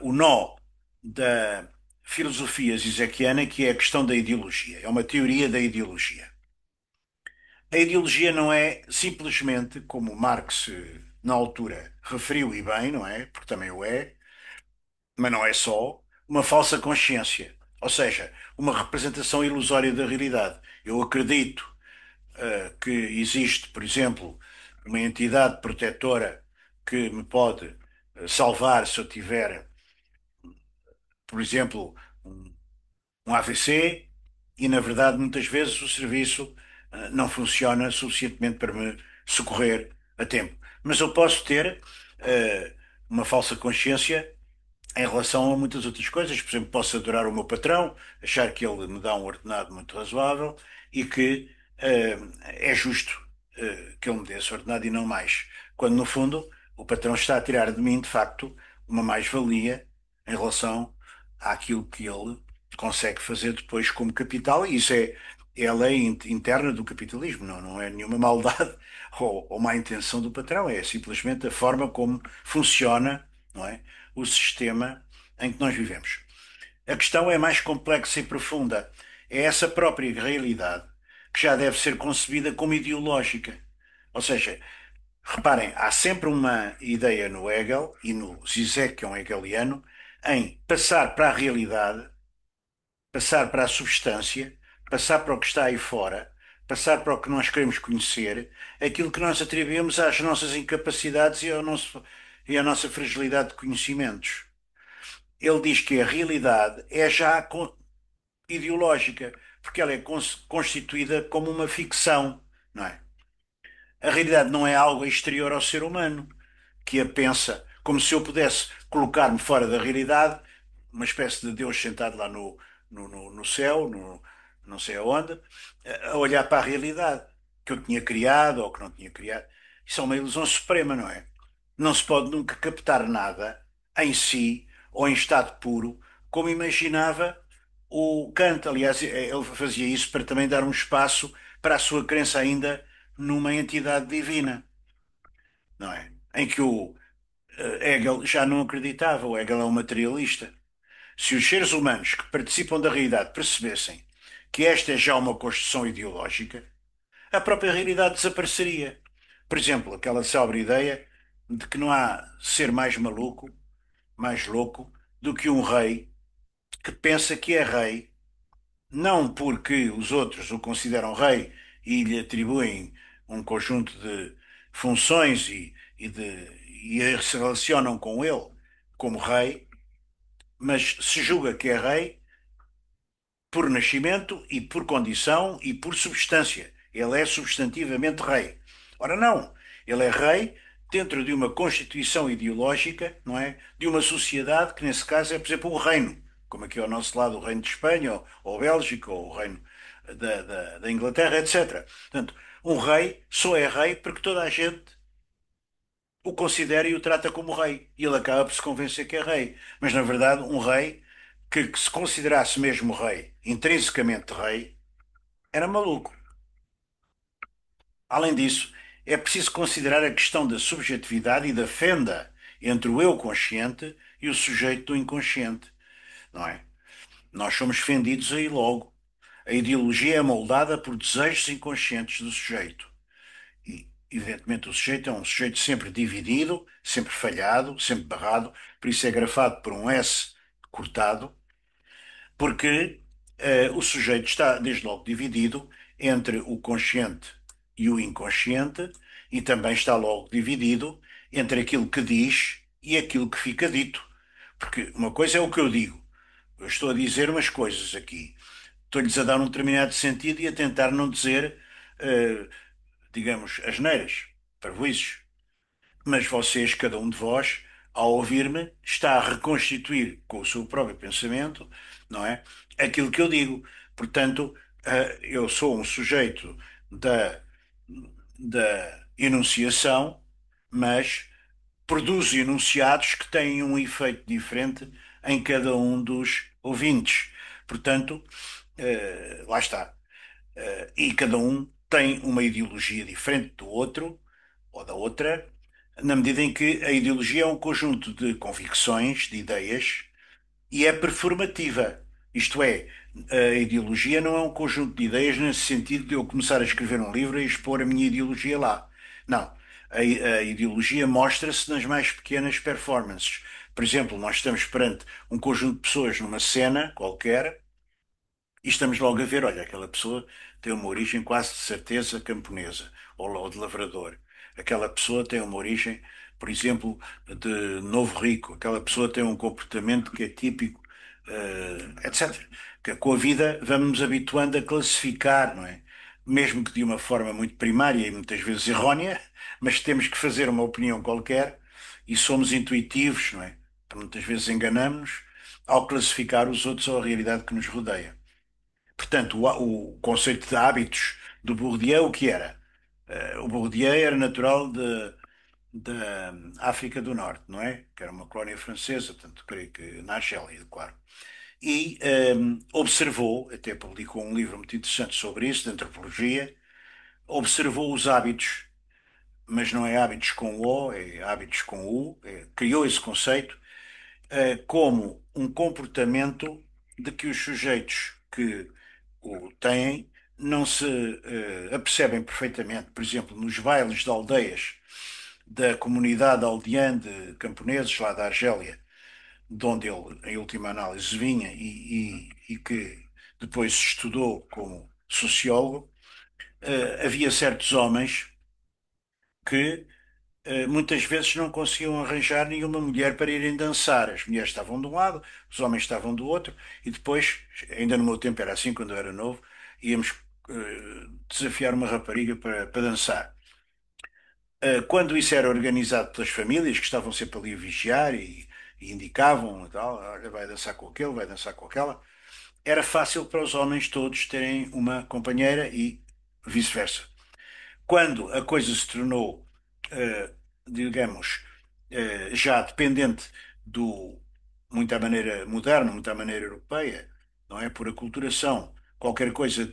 o nó da filosofia zizekiana, que é a questão da ideologia. É uma teoria da ideologia. A ideologia não é simplesmente, como Marx na altura referiu e bem, não é? Porque também o é, mas não é só, uma falsa consciência. Ou seja, uma representação ilusória da realidade. Eu acredito que existe, por exemplo, uma entidade protetora que me pode salvar se eu tiver, por exemplo, um AVC e, na verdade, muitas vezes o serviço não funciona suficientemente para me socorrer a tempo. Mas eu posso ter uma falsa consciência em relação a muitas outras coisas. Por exemplo, posso adorar o meu patrão, achar que ele me dá um ordenado muito razoável e que é justo que ele me dê esse ordenado e não mais. Quando, no fundo, o patrão está a tirar de mim, de facto, uma mais-valia em relação àquilo que ele consegue fazer depois como capital, e isso é a lei interna do capitalismo, não é nenhuma maldade ou má intenção do patrão, é simplesmente a forma como funciona, não é, o sistema em que nós vivemos. A questão é mais complexa e profunda. É essa própria realidade que já deve ser concebida como ideológica. Ou seja, reparem, há sempre uma ideia no Hegel e no Zizek, que é um hegeliano, em passar para a realidade, passar para a substância, passar para o que está aí fora, passar para o que nós queremos conhecer, aquilo que nós atribuímos às nossas incapacidades e à nossa fragilidade de conhecimentos. Ele diz que a realidade é já ideológica, porque ela é constituída como uma ficção, não é? A realidade não é algo exterior ao ser humano, que a pensa como se eu pudesse colocar-me fora da realidade, uma espécie de Deus sentado lá no céu, não sei aonde, a olhar para a realidade que eu tinha criado ou que não tinha criado. Isso é uma ilusão suprema, não é? Não se pode nunca captar nada em si ou em estado puro, como imaginava o Kant. Aliás, ele fazia isso para também dar um espaço para a sua crença ainda numa entidade divina, não é? Em que o Hegel já não acreditava, o Hegel é um materialista. Se os seres humanos que participam da realidade percebessem que esta é já uma construção ideológica, a própria realidade desapareceria. Por exemplo, aquela célebre ideia de que não há ser mais maluco, mais louco, do que um rei que pensa que é rei, não porque os outros o consideram rei e lhe atribuem um conjunto de funções e se relacionam com ele como rei, mas se julga que é rei por nascimento e por condição e por substância. Ele é substantivamente rei. Ora, não. Ele é rei dentro de uma constituição ideológica, não é? De uma sociedade que, nesse caso, é, por exemplo, o reino, como aqui ao nosso lado, o reino de Espanha, ou Bélgica, ou o reino da Inglaterra, etc. Portanto, um rei só é rei porque toda a gente o considera e o trata como rei. E ele acaba por se convencer que é rei. Mas, na verdade, um rei que se considerasse mesmo rei, intrinsecamente rei, era maluco. Além disso, é preciso considerar a questão da subjetividade e da fenda entre o eu consciente e o sujeito do inconsciente, não é? Nós somos fendidos aí logo. A ideologia é moldada por desejos inconscientes do sujeito. E, evidentemente, o sujeito é um sujeito sempre dividido, sempre falhado, sempre barrado, por isso é grafado por um S cortado, porque o sujeito está, desde logo, dividido entre o consciente e o inconsciente, e também está logo dividido entre aquilo que diz e aquilo que fica dito. Porque uma coisa é o que eu digo. Eu estou a dizer umas coisas aqui. Estou-lhes a dar um determinado sentido e a tentar não dizer, eh, digamos, asneiras, parvoíces. Mas vocês, cada um de vós, ao ouvir-me, está a reconstituir com o seu próprio pensamento, não é? Aquilo que eu digo. Portanto, eu sou um sujeito da, da enunciação, mas produzo enunciados que têm um efeito diferente em cada um dos ouvintes. Portanto, lá está. E cada um tem uma ideologia diferente do outro ou da outra, na medida em que a ideologia é um conjunto de convicções, de ideias, e é performativa. Isto é, a ideologia não é um conjunto de ideias nesse sentido de eu começar a escrever um livro e expor a minha ideologia lá. Não. A ideologia mostra-se nas mais pequenas performances. Por exemplo, nós estamos perante um conjunto de pessoas numa cena qualquer e estamos logo a ver, olha, aquela pessoa tem uma origem quase de certeza camponesa ou de lavrador. Aquela pessoa tem uma origem, por exemplo, de novo rico. Aquela pessoa tem um comportamento que é típico, etc. Que com a vida vamos nos habituando a classificar, não é? Mesmo que de uma forma muito primária e muitas vezes errónea, mas temos que fazer uma opinião qualquer e somos intuitivos, não é? Muitas vezes enganamos-nos ao classificar os outros ou a realidade que nos rodeia. Portanto, o conceito de hábitos do Bourdieu, o que era? O Bourdieu era natural da África do Norte, não é? Que era uma colónia francesa, tanto creio que na Argélia, claro. E observou, até publicou um livro muito interessante sobre isso, de antropologia, observou os hábitos, mas não é hábitos com O, é hábitos com U, criou esse conceito como um comportamento de que os sujeitos que o têm não se apercebem perfeitamente. Por exemplo, nos bailes de aldeias da comunidade aldeã de camponeses lá da Argélia, de onde ele, em última análise, vinha e que depois estudou como sociólogo, havia certos homens que muitas vezes não conseguiam arranjar nenhuma mulher para irem dançar. As mulheres estavam de um lado, os homens estavam do outro, e depois, ainda no meu tempo era assim, quando eu era novo, íamos desafiar uma rapariga para dançar. Quando isso era organizado pelas famílias, que estavam sempre ali a vigiar e indicavam e tal, olha, vai dançar com aquele, vai dançar com aquela, era fácil para os homens todos terem uma companheira e vice-versa. Quando a coisa se tornou, digamos, já dependente do, muito à maneira moderna, muito à maneira europeia, não é? Por aculturação, qualquer coisa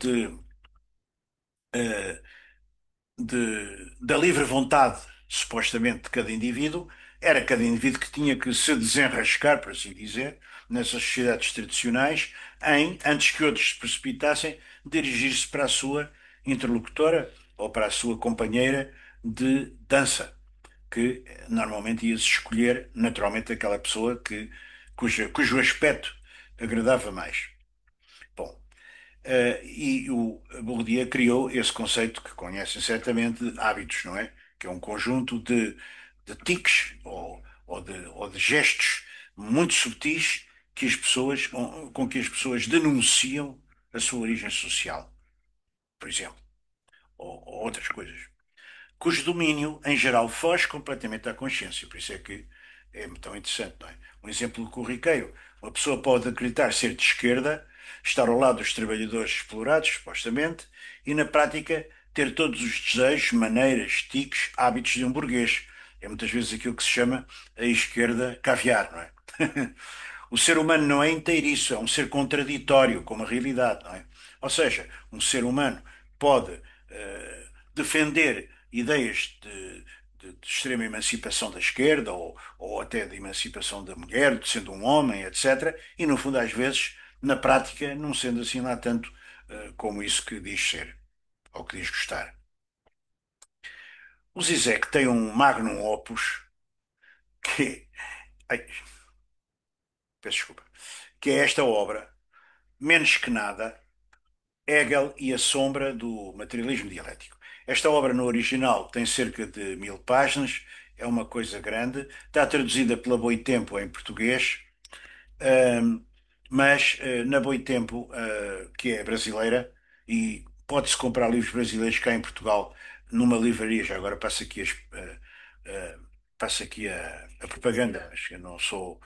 da livre vontade, supostamente, de cada indivíduo, era cada indivíduo que tinha que se desenrascar, por assim dizer, nessas sociedades tradicionais em, antes que outros se precipitassem, dirigir-se para a sua interlocutora ou para a sua companheira de dança, que normalmente ia-se escolher naturalmente aquela pessoa cujo aspecto agradava mais. Bom, e o Bourdieu criou esse conceito que conhecem certamente de hábitos, não é? Que é um conjunto de tiques ou de gestos muito subtis que as pessoas, com que as pessoas denunciam a sua origem social, por exemplo, ou outras coisas, cujo domínio, em geral, foge completamente à consciência. Por isso é que é tão interessante, não é? Um exemplo corriqueiro. Uma pessoa pode acreditar ser de esquerda, estar ao lado dos trabalhadores explorados, supostamente, e, na prática, ter todos os desejos, maneiras, tiques, hábitos de um burguês. É muitas vezes aquilo que se chama a esquerda caviar, não é? O ser humano não é inteiriço, é um ser contraditório com a realidade, não é? Ou seja, um ser humano pode defender ideias de extrema emancipação da esquerda ou até de emancipação da mulher, de sendo um homem, etc. E, no fundo, às vezes, na prática, não sendo assim lá tanto como isso que diz ser, ou que diz gostar. O Zizek tem um magnum opus que, ai, peço desculpa, que é esta obra, Menos que Nada, Hegel e a Sombra do Materialismo Dialético. Esta obra no original tem cerca de 1000 páginas, é uma coisa grande, está traduzida pela Boitempo em português, ahm, mas na Boitempo, que é brasileira, e pode-se comprar livros brasileiros cá em Portugal, numa livraria, já agora passo aqui a propaganda, mas eu não sou,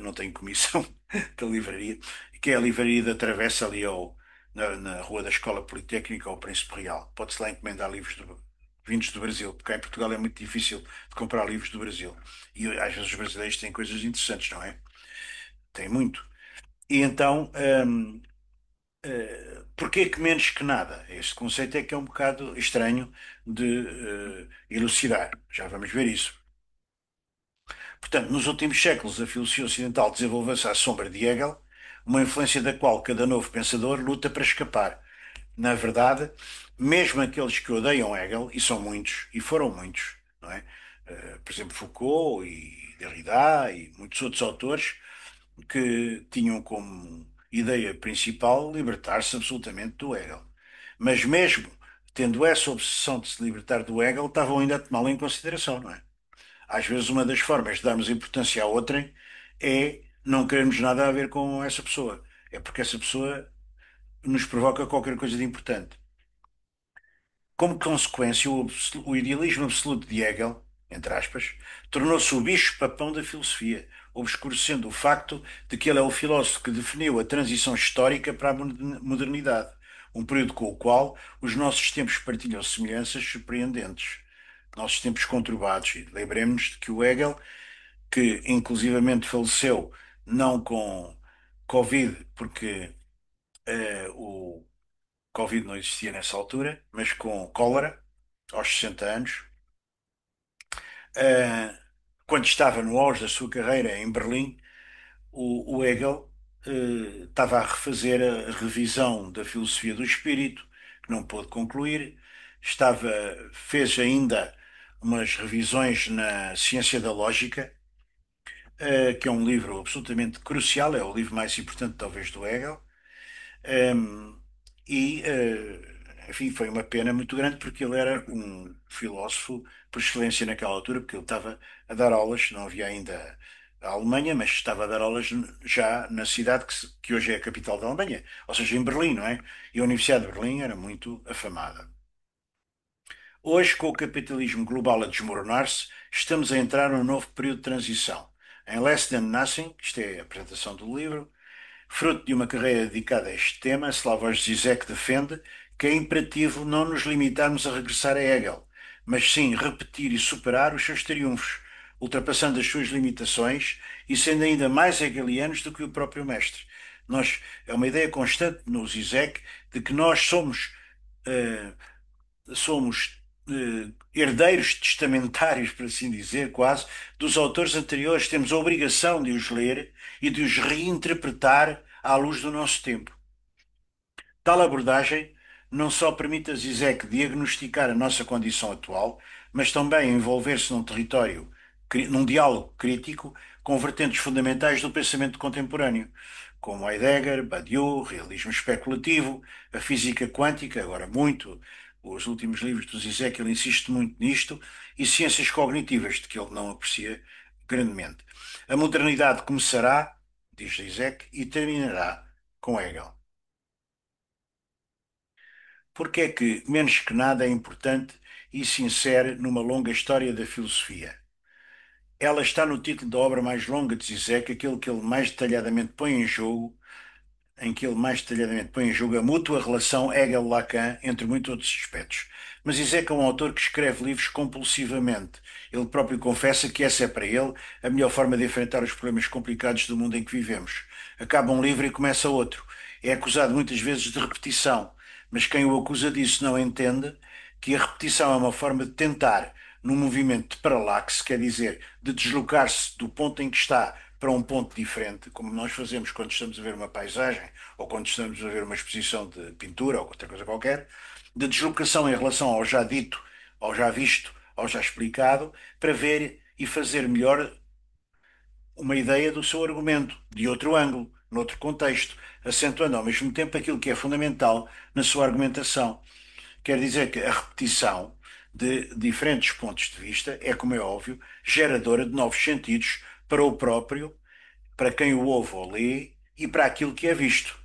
não tenho comissão da livraria, que é a livraria da Travessa ali na Rua da Escola Politécnica ao Príncipe Real. Pode-se lá encomendar livros vindos do Brasil, porque cá em Portugal é muito difícil de comprar livros do Brasil. E às vezes os brasileiros têm coisas interessantes, não é? Tem muito. E então, porquê que menos que nada? Este conceito é que é um bocado estranho de elucidar. Já vamos ver isso. Portanto, nos últimos séculos, a filosofia ocidental desenvolveu-se à sombra de Hegel, uma influência da qual cada novo pensador luta para escapar. Na verdade, mesmo aqueles que odeiam Hegel, e são muitos, e foram muitos, não é? Por exemplo, Foucault e Derrida e muitos outros autores, que tinham como ideia principal libertar-se absolutamente do Hegel. Mas mesmo tendo essa obsessão de se libertar do Hegel, estavam ainda a tomá-lo em consideração, não é? Às vezes uma das formas de darmos importância a outrem é não querermos nada a ver com essa pessoa. É porque essa pessoa nos provoca qualquer coisa de importante. Como consequência, o idealismo absoluto de Hegel, entre aspas, tornou-se o bicho-papão da filosofia, obscurecendo o facto de que ele é o filósofo que definiu a transição histórica para a modernidade, um período com o qual os nossos tempos partilham semelhanças surpreendentes. Nossos tempos conturbados. E lembremos de que o Hegel, que inclusivamente faleceu não com Covid, porque o Covid não existia nessa altura, mas com cólera, aos 60 anos, eh, quando estava no auge da sua carreira em Berlim, o Hegel estava a refazer a revisão da filosofia do espírito, que não pôde concluir, fez ainda umas revisões na ciência da lógica, que é um livro absolutamente crucial, é o livro mais importante talvez do Hegel. Um, enfim, foi uma pena muito grande porque ele era um filósofo por excelência naquela altura, porque ele estava a dar aulas, não havia ainda a Alemanha, mas estava a dar aulas já na cidade que hoje é a capital da Alemanha, ou seja, em Berlim, não é? E a Universidade de Berlim era muito afamada. Hoje, com o capitalismo global a desmoronar-se, estamos a entrar num novo período de transição. Em Less Than Nothing, isto é a apresentação do livro, fruto de uma carreira dedicada a este tema, Slavoj Zizek defende que é imperativo não nos limitarmos a regressar a Hegel, mas sim repetir e superar os seus triunfos, ultrapassando as suas limitações e sendo ainda mais hegelianos do que o próprio mestre. É uma ideia constante no Zizek de que nós somos herdeiros testamentários, por assim dizer, quase, dos autores anteriores, temos a obrigação de os ler e de os reinterpretar à luz do nosso tempo. Tal abordagem não só permite a Zizek diagnosticar a nossa condição atual, mas também envolver-se num território, num diálogo crítico com vertentes fundamentais do pensamento contemporâneo, como Heidegger, Badiou, realismo especulativo, a física quântica, agora muito, os últimos livros do Zizek, ele insiste muito nisto, e ciências cognitivas, de que ele não aprecia grandemente. A modernidade começará, diz Zizek, e terminará com Hegel. Porque é que menos que nada é importante e se insere numa longa história da filosofia. Ela está no título da obra mais longa de Zizek, aquele que ele mais detalhadamente põe em jogo, em que ele mais detalhadamente põe em jogo a mútua relação Hegel-Lacan, entre muitos outros aspectos. Mas Zizek é um autor que escreve livros compulsivamente. Ele próprio confessa que essa é para ele a melhor forma de enfrentar os problemas complicados do mundo em que vivemos. Acaba um livro e começa outro. É acusado muitas vezes de repetição, mas quem o acusa disso não entende que a repetição é uma forma de tentar, num movimento de paralaxe, quer dizer, de deslocar-se do ponto em que está para um ponto diferente, como nós fazemos quando estamos a ver uma paisagem ou quando estamos a ver uma exposição de pintura ou outra coisa qualquer, de deslocação em relação ao já dito, ao já visto, ao já explicado, para ver e fazer melhor uma ideia do seu argumento, de outro ângulo, noutro contexto, acentuando ao mesmo tempo aquilo que é fundamental na sua argumentação. Quer dizer que a repetição de diferentes pontos de vista é, como é óbvio, geradora de novos sentidos para o próprio, para quem o ouve ou lê e para aquilo que é visto.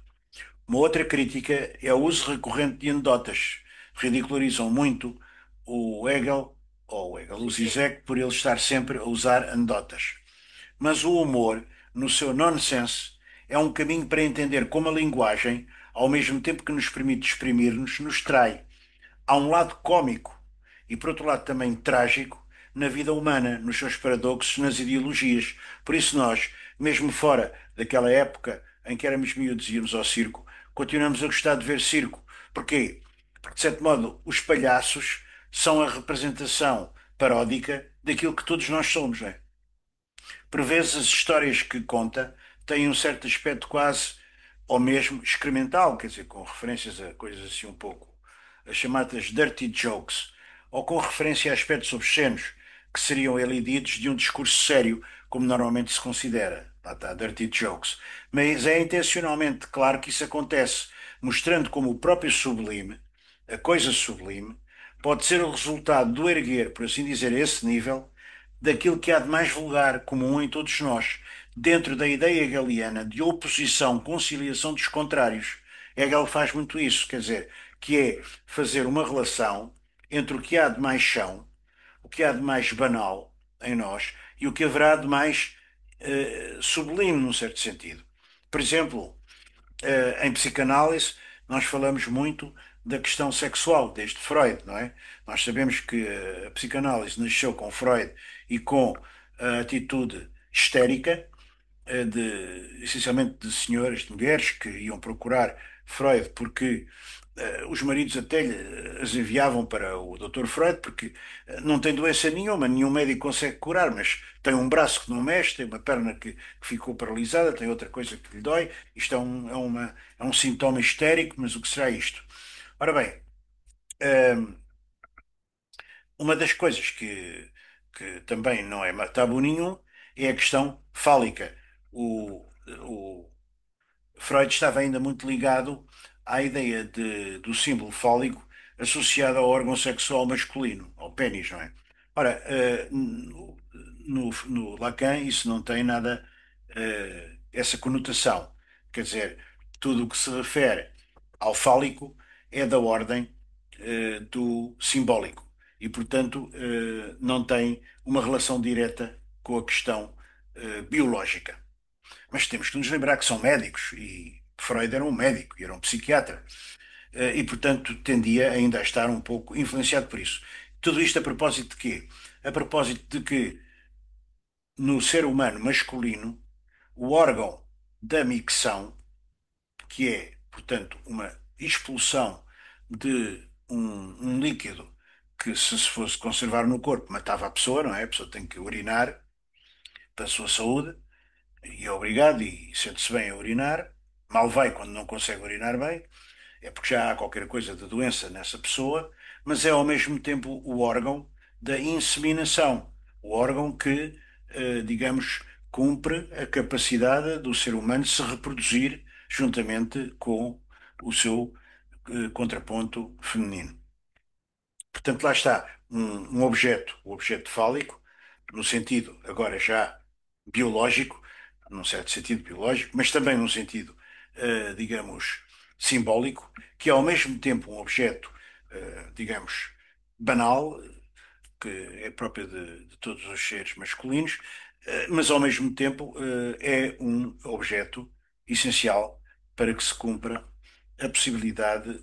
Uma outra crítica é o uso recorrente de anedotas. Ridicularizam muito o Hegel, o Sim, sim. Zizek, por ele estar sempre a usar anedotas. Mas o humor, no seu nonsense, é um caminho para entender como a linguagem, ao mesmo tempo que nos permite exprimir-nos, nos trai. Há um lado cômico e, por outro lado, também trágico na vida humana, nos seus paradoxos, nas ideologias. Por isso, nós, mesmo fora daquela época em que éramos miúdos e íamos ao circo, continuamos a gostar de ver circo. Porquê? Porque, de certo modo, os palhaços são a representação paródica daquilo que todos nós somos, não é? Por vezes, as histórias que conta têm um certo aspecto quase, ou mesmo excremental, quer dizer, com referências a coisas assim um pouco, as chamadas dirty jokes, ou com referência a aspectos obscenos, que seriam elididos de um discurso sério, como normalmente se considera. Lá está, dirty jokes. Mas é intencionalmente claro que isso acontece, mostrando como o próprio sublime, a coisa sublime, pode ser o resultado do erguer, por assim dizer, a esse nível daquilo que há de mais vulgar, comum em todos nós, dentro da ideia hegeliana de oposição, conciliação dos contrários. Hegel faz muito isso, quer dizer, que é fazer uma relação entre o que há de mais chão, o que há de mais banal em nós e o que haverá de mais sublime, num certo sentido. Por exemplo, em psicanálise, nós falamos muito da questão sexual, desde Freud, não é? Nós sabemos que a psicanálise nasceu com Freud e com a atitude histérica, essencialmente de senhoras, de mulheres que iam procurar Freud porque os maridos até as enviavam para o Dr. Freud porque não tem doença nenhuma, nenhum médico consegue curar, mas tem um braço que não mexe, tem uma perna que ficou paralisada, tem outra coisa que lhe dói. Isto é um sintoma histérico, mas o que será isto? Ora bem, eh, uma das coisas que também não é tabu nenhum é a questão fálica. O Freud estava ainda muito ligado à ideia do símbolo fálico associado ao órgão sexual masculino, ao pênis, não é? Ora, no Lacan isso não tem nada, essa conotação. Quer dizer, tudo o que se refere ao fálico é da ordem, do simbólico e, portanto, não tem uma relação direta com a questão, biológica. Mas temos que nos lembrar que são médicos e Freud era um médico e era um psiquiatra. E, portanto, tendia ainda a estar um pouco influenciado por isso. Tudo isto a propósito de quê? A propósito de que no ser humano masculino, o órgão da micção, que é, portanto, uma expulsão de um líquido que se fosse conservar no corpo matava a pessoa, não é? A pessoa tem que urinar para a sua saúde e é obrigado e sente-se bem a urinar. Mal vai quando não consegue urinar bem, é porque já há qualquer coisa de doença nessa pessoa, mas é ao mesmo tempo o órgão da inseminação, o órgão que, digamos, cumpre a capacidade do ser humano se reproduzir juntamente com o seu, contraponto feminino. Portanto, lá está um objeto, o objeto fálico, no sentido agora já biológico, num certo sentido biológico, mas também num sentido, digamos, simbólico, que é ao mesmo tempo um objeto, digamos, banal, que é próprio de todos os seres masculinos, mas ao mesmo tempo, é um objeto essencial para que se cumpra a possibilidade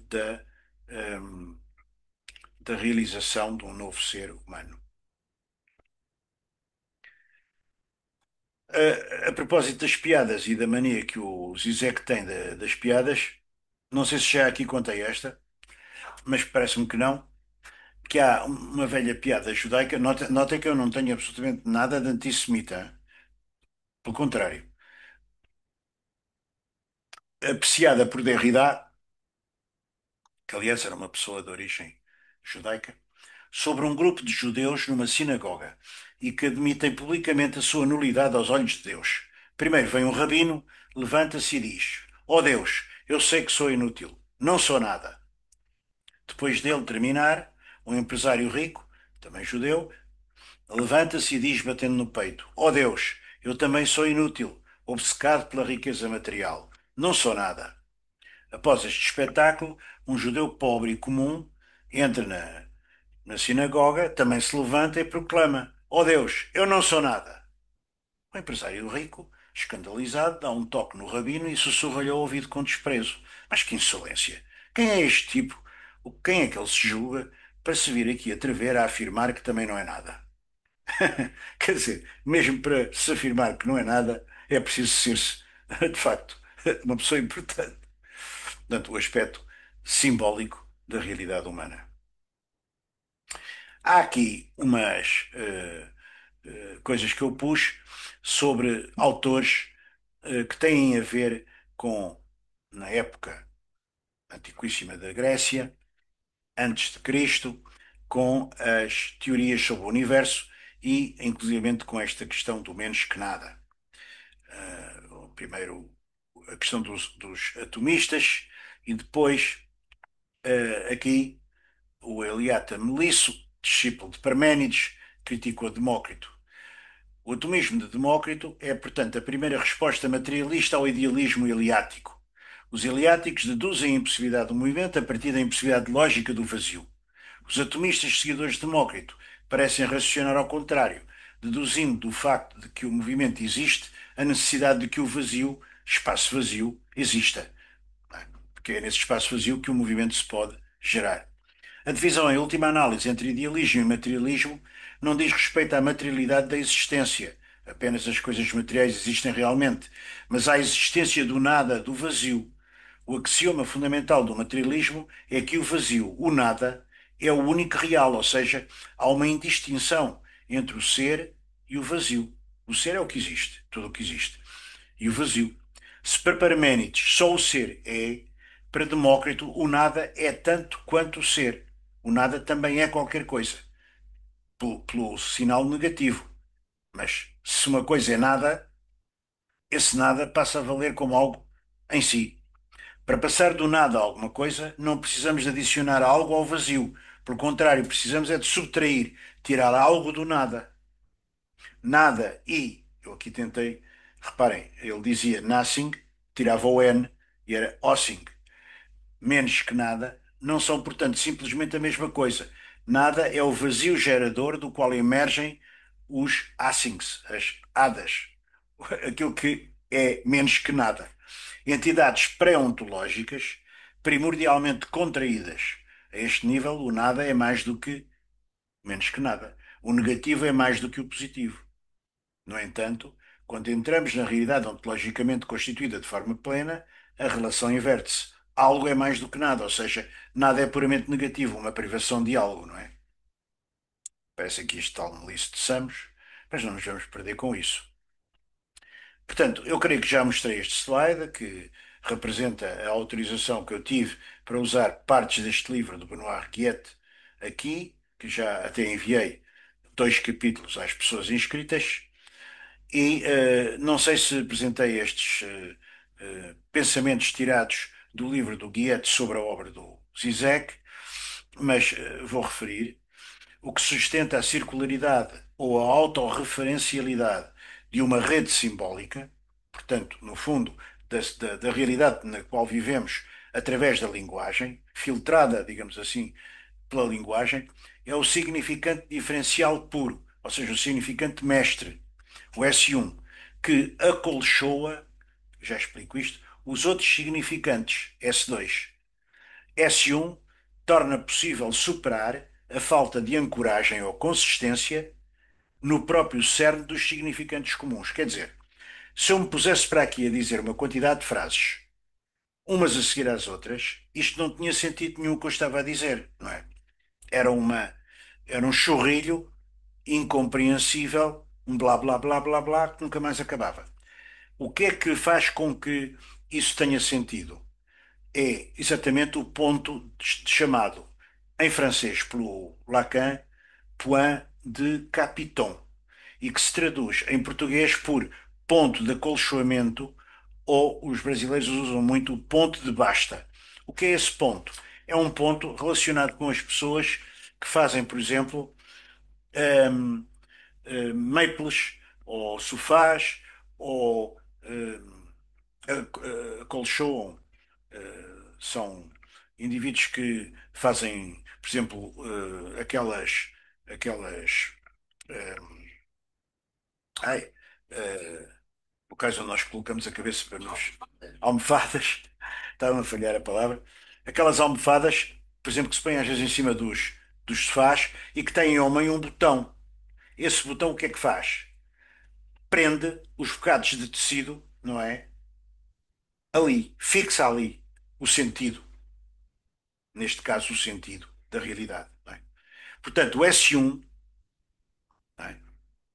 da realização de um novo ser humano. A propósito das piadas e da mania que o Zizek tem das piadas, não sei se já aqui contei esta, mas parece-me que não, que há uma velha piada judaica, nota que eu não tenho absolutamente nada de antissemita, hein? Pelo contrário, apreciada por Derrida, que aliás era uma pessoa de origem judaica, sobre um grupo de judeus numa sinagoga e que admitem publicamente a sua nulidade aos olhos de Deus. Primeiro vem um rabino, levanta-se e diz: Ó Deus, eu sei que sou inútil, não sou nada. Depois dele terminar, um empresário rico, também judeu, levanta-se e diz, batendo no peito: Ó Deus, eu também sou inútil, obcecado pela riqueza material, não sou nada. Após este espetáculo, um judeu pobre e comum entra na sinagoga, também se levanta e proclama: Ó Deus, eu não sou nada. O empresário rico, escandalizado, dá um toque no rabino e sussurra-lhe ao ouvido com desprezo: Mas que insolência! Quem é este tipo? Quem é que ele se julga para se vir aqui atrever a afirmar que também não é nada? Quer dizer, mesmo para se afirmar que não é nada, é preciso ser-se, de facto, uma pessoa importante. Portanto, o aspecto simbólico da realidade humana. Há aqui umas coisas que eu pus sobre autores que têm a ver com, na época antiquíssima da Grécia, antes de Cristo, com as teorias sobre o universo e, inclusivamente, com esta questão do menos que nada. Primeiro, a questão dos atomistas e depois, aqui, o Eliata Melisso, discípulo de Parménides, criticou Demócrito. O atomismo de Demócrito é, portanto, a primeira resposta materialista ao idealismo eliático. Os eliáticos deduzem a impossibilidade do movimento a partir da impossibilidade lógica do vazio. Os atomistas seguidores de Demócrito parecem raciocinar ao contrário, deduzindo do facto de que o movimento existe a necessidade de que o vazio, espaço vazio, exista. Porque é nesse espaço vazio que o movimento se pode gerar. A divisão em última análise entre idealismo e materialismo não diz respeito à materialidade da existência. Apenas as coisas materiais existem realmente, mas à existência do nada, do vazio. O axioma fundamental do materialismo é que o vazio, o nada, é o único real, ou seja, há uma indistinção entre o ser e o vazio. O ser é o que existe, tudo o que existe. E o vazio. Se para Parménides só o ser é, para Demócrito o nada é tanto quanto o ser. O nada também é qualquer coisa, pelo sinal negativo. Mas se uma coisa é nada, esse nada passa a valer como algo em si. Para passar do nada a alguma coisa, não precisamos de adicionar algo ao vazio. Pelo contrário, precisamos é de subtrair, tirar algo do nada. Nada e, eu aqui tentei, reparem, ele dizia nothing, tirava o N e era ossing. Menos que nada, não são, portanto, simplesmente a mesma coisa. Nada é o vazio gerador do qual emergem os assings, as hadas, aquilo que é menos que nada. Entidades pré-ontológicas, primordialmente contraídas. A este nível, o nada é mais do que menos que nada. O negativo é mais do que o positivo. No entanto, quando entramos na realidade ontologicamente constituída de forma plena, a relação inverte-se. Algo é mais do que nada, ou seja, nada é puramente negativo, uma privação de algo, não é? Parece aqui este tal Melissa de Samos, mas não nos vamos perder com isso. Portanto, eu creio que já mostrei este slide, que representa a autorização que eu tive para usar partes deste livro do Benoît Arquiette aqui, que já até enviei 2 capítulos às pessoas inscritas, e não sei se apresentei estes pensamentos tirados do livro do Guiette sobre a obra do Zizek, mas vou referir. O que sustenta a circularidade ou a autorreferencialidade de uma rede simbólica, portanto, no fundo, da realidade na qual vivemos através da linguagem, filtrada, digamos assim, pela linguagem, é o significante diferencial puro, ou seja, o significante mestre, o S1, que acolchoa, já explico isto, os outros significantes, S2. S1 torna possível superar a falta de ancoragem ou consistência no próprio cerne dos significantes comuns. Quer dizer, se eu me pusesse para aqui a dizer uma quantidade de frases, umas a seguir às outras, isto não tinha sentido nenhum o que eu estava a dizer, não é? Era uma, era um chorrilho incompreensível, um blá blá blá blá blá que nunca mais acabava. O que é que faz com que isso tenha sentido? É exatamente o ponto chamado, em francês pelo Lacan, point de capiton, e que se traduz em português por ponto de acolchoamento, ou os brasileiros usam muito o ponto de basta. O que é esse ponto? É um ponto relacionado com as pessoas que fazem, por exemplo, hum, maples, ou sofás, ou acolchoam. São indivíduos que fazem, por exemplo, aquelas, eh, ai, eh, locais onde nós colocamos a cabeça para nos almofadas, estava a falhar a palavra, aquelas almofadas, por exemplo, que se põem às vezes em cima dos sofás e que têm ao meio um botão. Esse botão o que é que faz? Prende os bocados de tecido, não é? Ali, fixa ali o sentido, neste caso o sentido da realidade. Não é? Portanto, o S1, não é,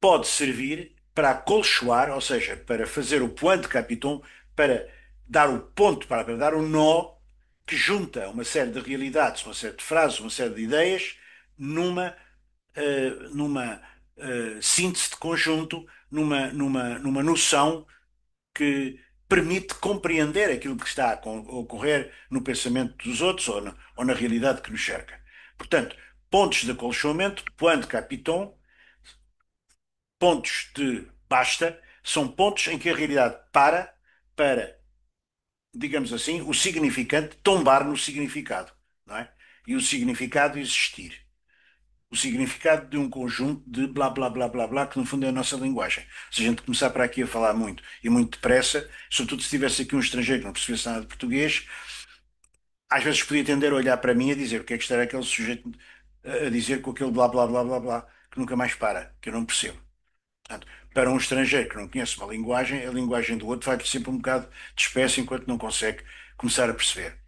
pode servir para acolchoar, ou seja, para fazer o point de Capiton, para dar o ponto, para dar o nó que junta uma série de realidades, uma série de frases, uma série de ideias, numa, numa síntese de conjunto, numa noção que permite compreender aquilo que está a ocorrer no pensamento dos outros ou na realidade que nos cerca. Portanto, pontos de acolchoamento, point de Capiton, pontos de basta, são pontos em que a realidade para, digamos assim, o significante tombar no significado, não é? E o significado existir. O significado de um conjunto de blá blá blá blá blá, que no fundo é a nossa linguagem. Se a gente começar para aqui a falar muito e muito depressa, sobretudo se tivesse aqui um estrangeiro que não percebesse nada de português, às vezes podia tender a olhar para mim e a dizer o que é que estará aquele sujeito a dizer com aquele blá blá blá blá blá, que nunca mais para, que eu não percebo. Portanto, para um estrangeiro que não conhece uma linguagem, a linguagem do outro vai sempre um bocado de espécie enquanto não consegue começar a perceber.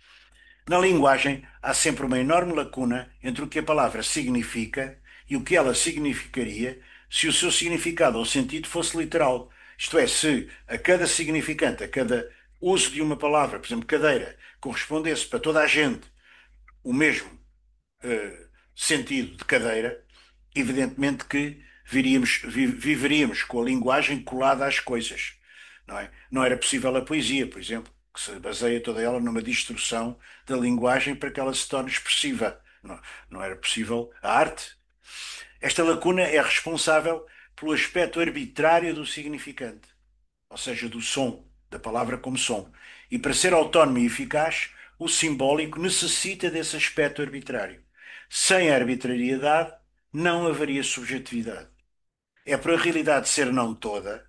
Na linguagem, há sempre uma enorme lacuna entre o que a palavra significa e o que ela significaria se o seu significado ou sentido fosse literal. Isto é, se a cada significante, a cada uso de uma palavra, por exemplo, cadeira, correspondesse para toda a gente o mesmo sentido de cadeira, evidentemente que viveríamos com a linguagem colada às coisas, não é? Não era possível a poesia, por exemplo, que se baseia toda ela numa distorção da linguagem para que ela se torne expressiva. Não, não era possível a arte. Esta lacuna é responsável pelo aspecto arbitrário do significante, ou seja, do som, da palavra como som. E para ser autónomo e eficaz, o simbólico necessita desse aspecto arbitrário. Sem a arbitrariedade, não haveria subjetividade. É por a realidade ser não toda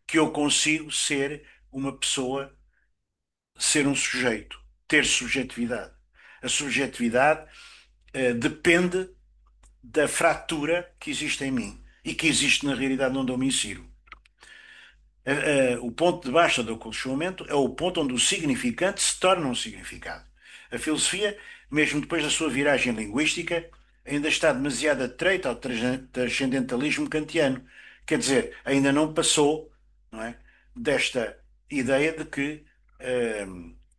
que eu consigo ser uma pessoa, ser um sujeito, ter subjetividade. A subjetividade depende da fratura que existe em mim e que existe na realidade onde eu me insiro. O ponto de baixa do acolchoamento é o ponto onde o significante se torna um significado. A filosofia, mesmo depois da sua viragem linguística, ainda está demasiado atreito ao transcendentalismo kantiano. Quer dizer, ainda não passou, não é, desta ideia de que,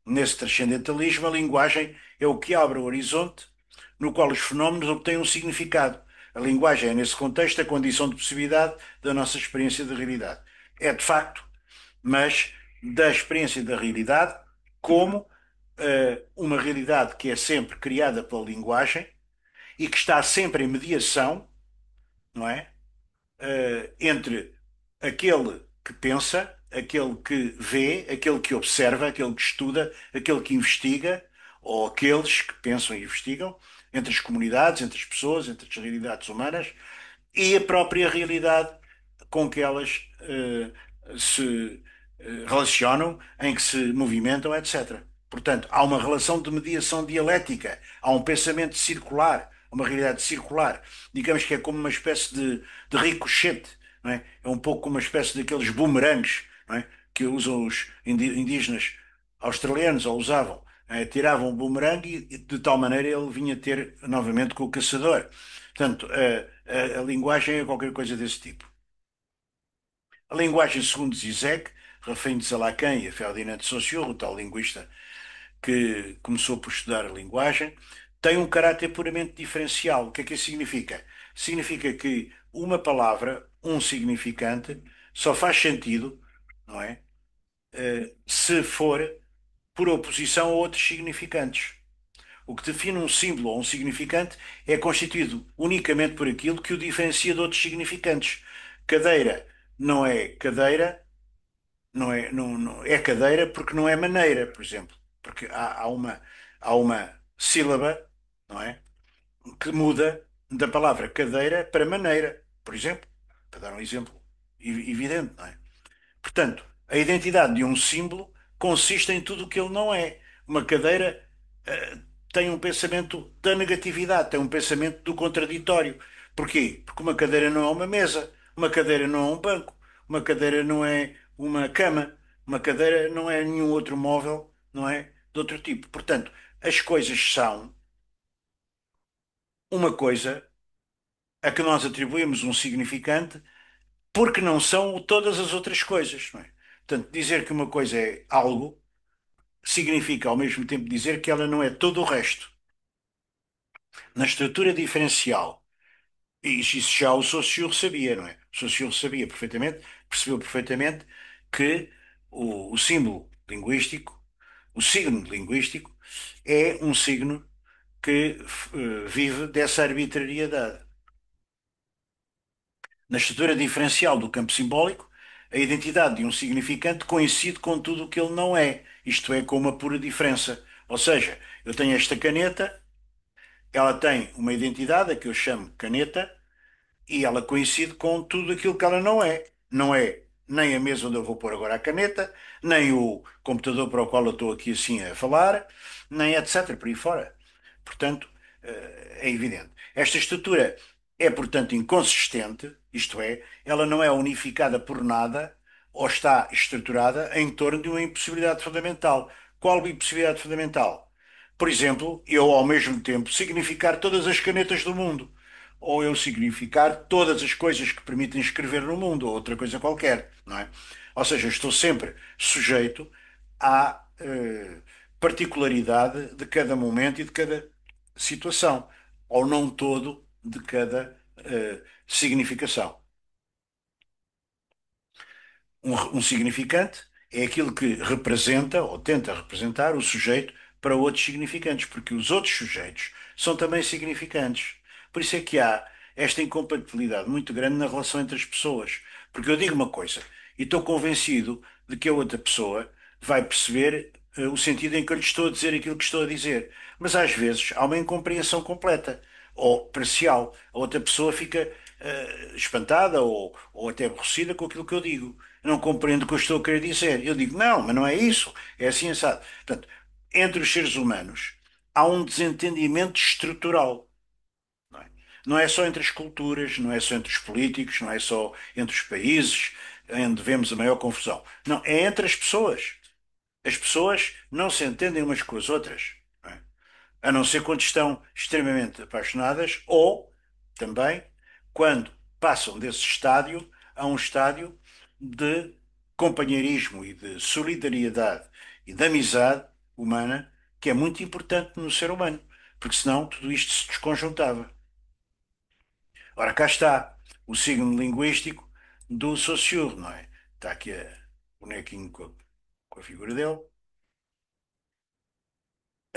nesse transcendentalismo, a linguagem é o que abre o horizonte no qual os fenómenos obtêm um significado. A linguagem é, nesse contexto, a condição de possibilidade da nossa experiência de realidade. É de facto, mas da experiência da realidade como uma realidade que é sempre criada pela linguagem e que está sempre em mediação, não é? Entre aquele que pensa, aquele que vê, aquele que observa, aquele que estuda, aquele que investiga, ou aqueles que pensam e investigam, entre as comunidades, entre as pessoas, entre as realidades humanas e a própria realidade com que elas se relacionam, em que se movimentam, etc. Portanto, há uma relação de mediação dialética, há um pensamento circular, uma realidade circular. Digamos que é como uma espécie de ricochete, não é? É um pouco como uma espécie daqueles bumerangues, não é? Que usam os indígenas australianos, ou usavam. Tiravam o bumerangue e de tal maneira ele vinha ter novamente com o caçador. Portanto, a linguagem é qualquer coisa desse tipo. A linguagem, segundo Zizek, referindo-se a Lacan e a Ferdinand de Saussure, o tal linguista que começou por estudar a linguagem, tem um caráter puramente diferencial. O que é que isso significa? Significa que uma palavra, um significante, só faz sentido, não é? Se for por oposição a outros significantes. O que define um símbolo ou um significante é constituído unicamente por aquilo que o diferencia de outros significantes. Cadeira não é cadeira, é cadeira porque não é maneira, por exemplo. Porque há uma sílaba, não é? Que muda da palavra cadeira para maneira, por exemplo. Para dar um exemplo evidente, não é? Portanto, a identidade de um símbolo consiste em tudo o que ele não é. Uma cadeira tem um pensamento da negatividade, tem um pensamento do contraditório. Porquê? Porque uma cadeira não é uma mesa, uma cadeira não é um banco, uma cadeira não é uma cama, uma cadeira não é nenhum outro móvel, não é? De outro tipo. Portanto, as coisas são uma coisa a que nós atribuímos um significante porque não são todas as outras coisas, não é? Portanto, dizer que uma coisa é algo significa ao mesmo tempo dizer que ela não é todo o resto. Na estrutura diferencial, e isso já o Saussure sabia, não é? O Saussure sabia perfeitamente, percebeu perfeitamente que o símbolo linguístico, o signo linguístico, é um signo que vive dessa arbitrariedade. Na estrutura diferencial do campo simbólico, a identidade de um significante coincide com tudo o que ele não é, isto é, com uma pura diferença. Ou seja, eu tenho esta caneta, ela tem uma identidade, a que eu chamo caneta, e ela coincide com tudo aquilo que ela não é. Não é nem a mesa onde eu vou pôr agora a caneta, nem o computador para o qual eu estou aqui assim a falar, nem etc. por aí fora. Portanto, é evidente. Esta estrutura é, portanto, inconsistente, isto é, ela não é unificada por nada ou está estruturada em torno de uma impossibilidade fundamental. Qual impossibilidade fundamental? Por exemplo, eu ao mesmo tempo significar todas as canetas do mundo ou eu significar todas as coisas que permitem escrever no mundo, ou outra coisa qualquer, não é? Ou seja, estou sempre sujeito à particularidade de cada momento e de cada situação, ou não todo de cada significação. Um significante é aquilo que representa ou tenta representar o sujeito para outros significantes, porque os outros sujeitos são também significantes. Por isso é que há esta incompatibilidade muito grande na relação entre as pessoas. Porque eu digo uma coisa e estou convencido de que a outra pessoa vai perceber o sentido em que eu lhe estou a dizer aquilo que estou a dizer. Mas às vezes há uma incompreensão completa ou parcial. A outra pessoa fica espantada ou até aborrecida com aquilo que eu digo. Não compreendo o que eu estou a querer dizer. Eu digo, não, mas não é isso. É assim, assado. Portanto, entre os seres humanos há um desentendimento estrutural. Não é? Não é só entre as culturas, não é só entre os políticos, não é só entre os países onde vemos a maior confusão. Não, é entre as pessoas. As pessoas não se entendem umas com as outras. Não é? A não ser quando estão extremamente apaixonadas ou também quando passam desse estádio a um estádio de companheirismo e de solidariedade e de amizade humana, que é muito importante no ser humano, porque senão tudo isto se desconjuntava. Ora, cá está o signo linguístico do Saussure, não é? Está aqui o bonequinho com a figura dele.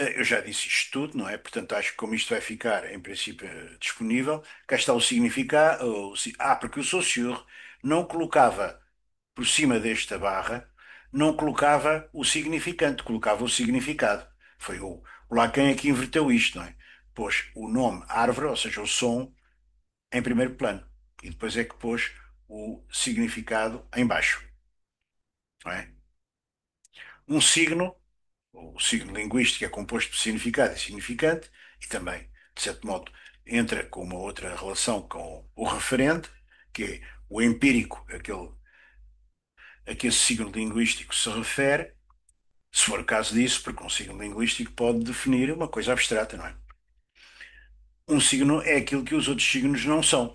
Eu já disse isto tudo, não é? Portanto, acho que como isto vai ficar, em princípio, disponível, cá está o significado. Porque o Saussure não colocava por cima desta barra, não colocava o significante, colocava o significado. Foi o Lacan que inverteu isto, não é? Pôs o nome árvore, ou seja, o som, em primeiro plano. E depois é que pôs o significado em baixo, não é? Um signo, o signo linguístico é composto por significado e significante, e também, de certo modo, entra com uma outra relação com o referente, que é o empírico, aquele a que esse signo linguístico se refere, se for o caso disso, porque um signo linguístico pode definir uma coisa abstrata, não é? Um signo é aquilo que os outros signos não são.